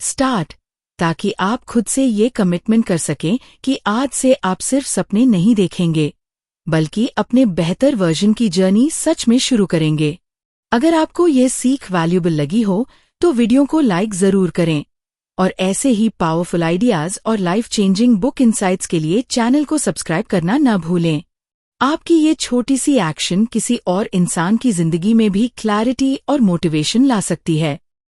स्टार्ट, ताकि आप खुद से ये कमिटमेंट कर सकें कि आज से आप सिर्फ सपने नहीं देखेंगे, बल्कि अपने बेहतर वर्जन की जर्नी सच में शुरू करेंगे। अगर आपको ये सीख वैल्यूएबल लगी हो, तो वीडियो को लाइक जरूर करें और ऐसे ही पावरफुल आइडियाज और लाइफ चेंजिंग बुक इनसाइट्स के लिए चैनल को सब्सक्राइब करना न भूलें। आपकी ये छोटी सी एक्शन किसी और इंसान की जिंदगी में भी क्लैरिटी और मोटिवेशन ला सकती है।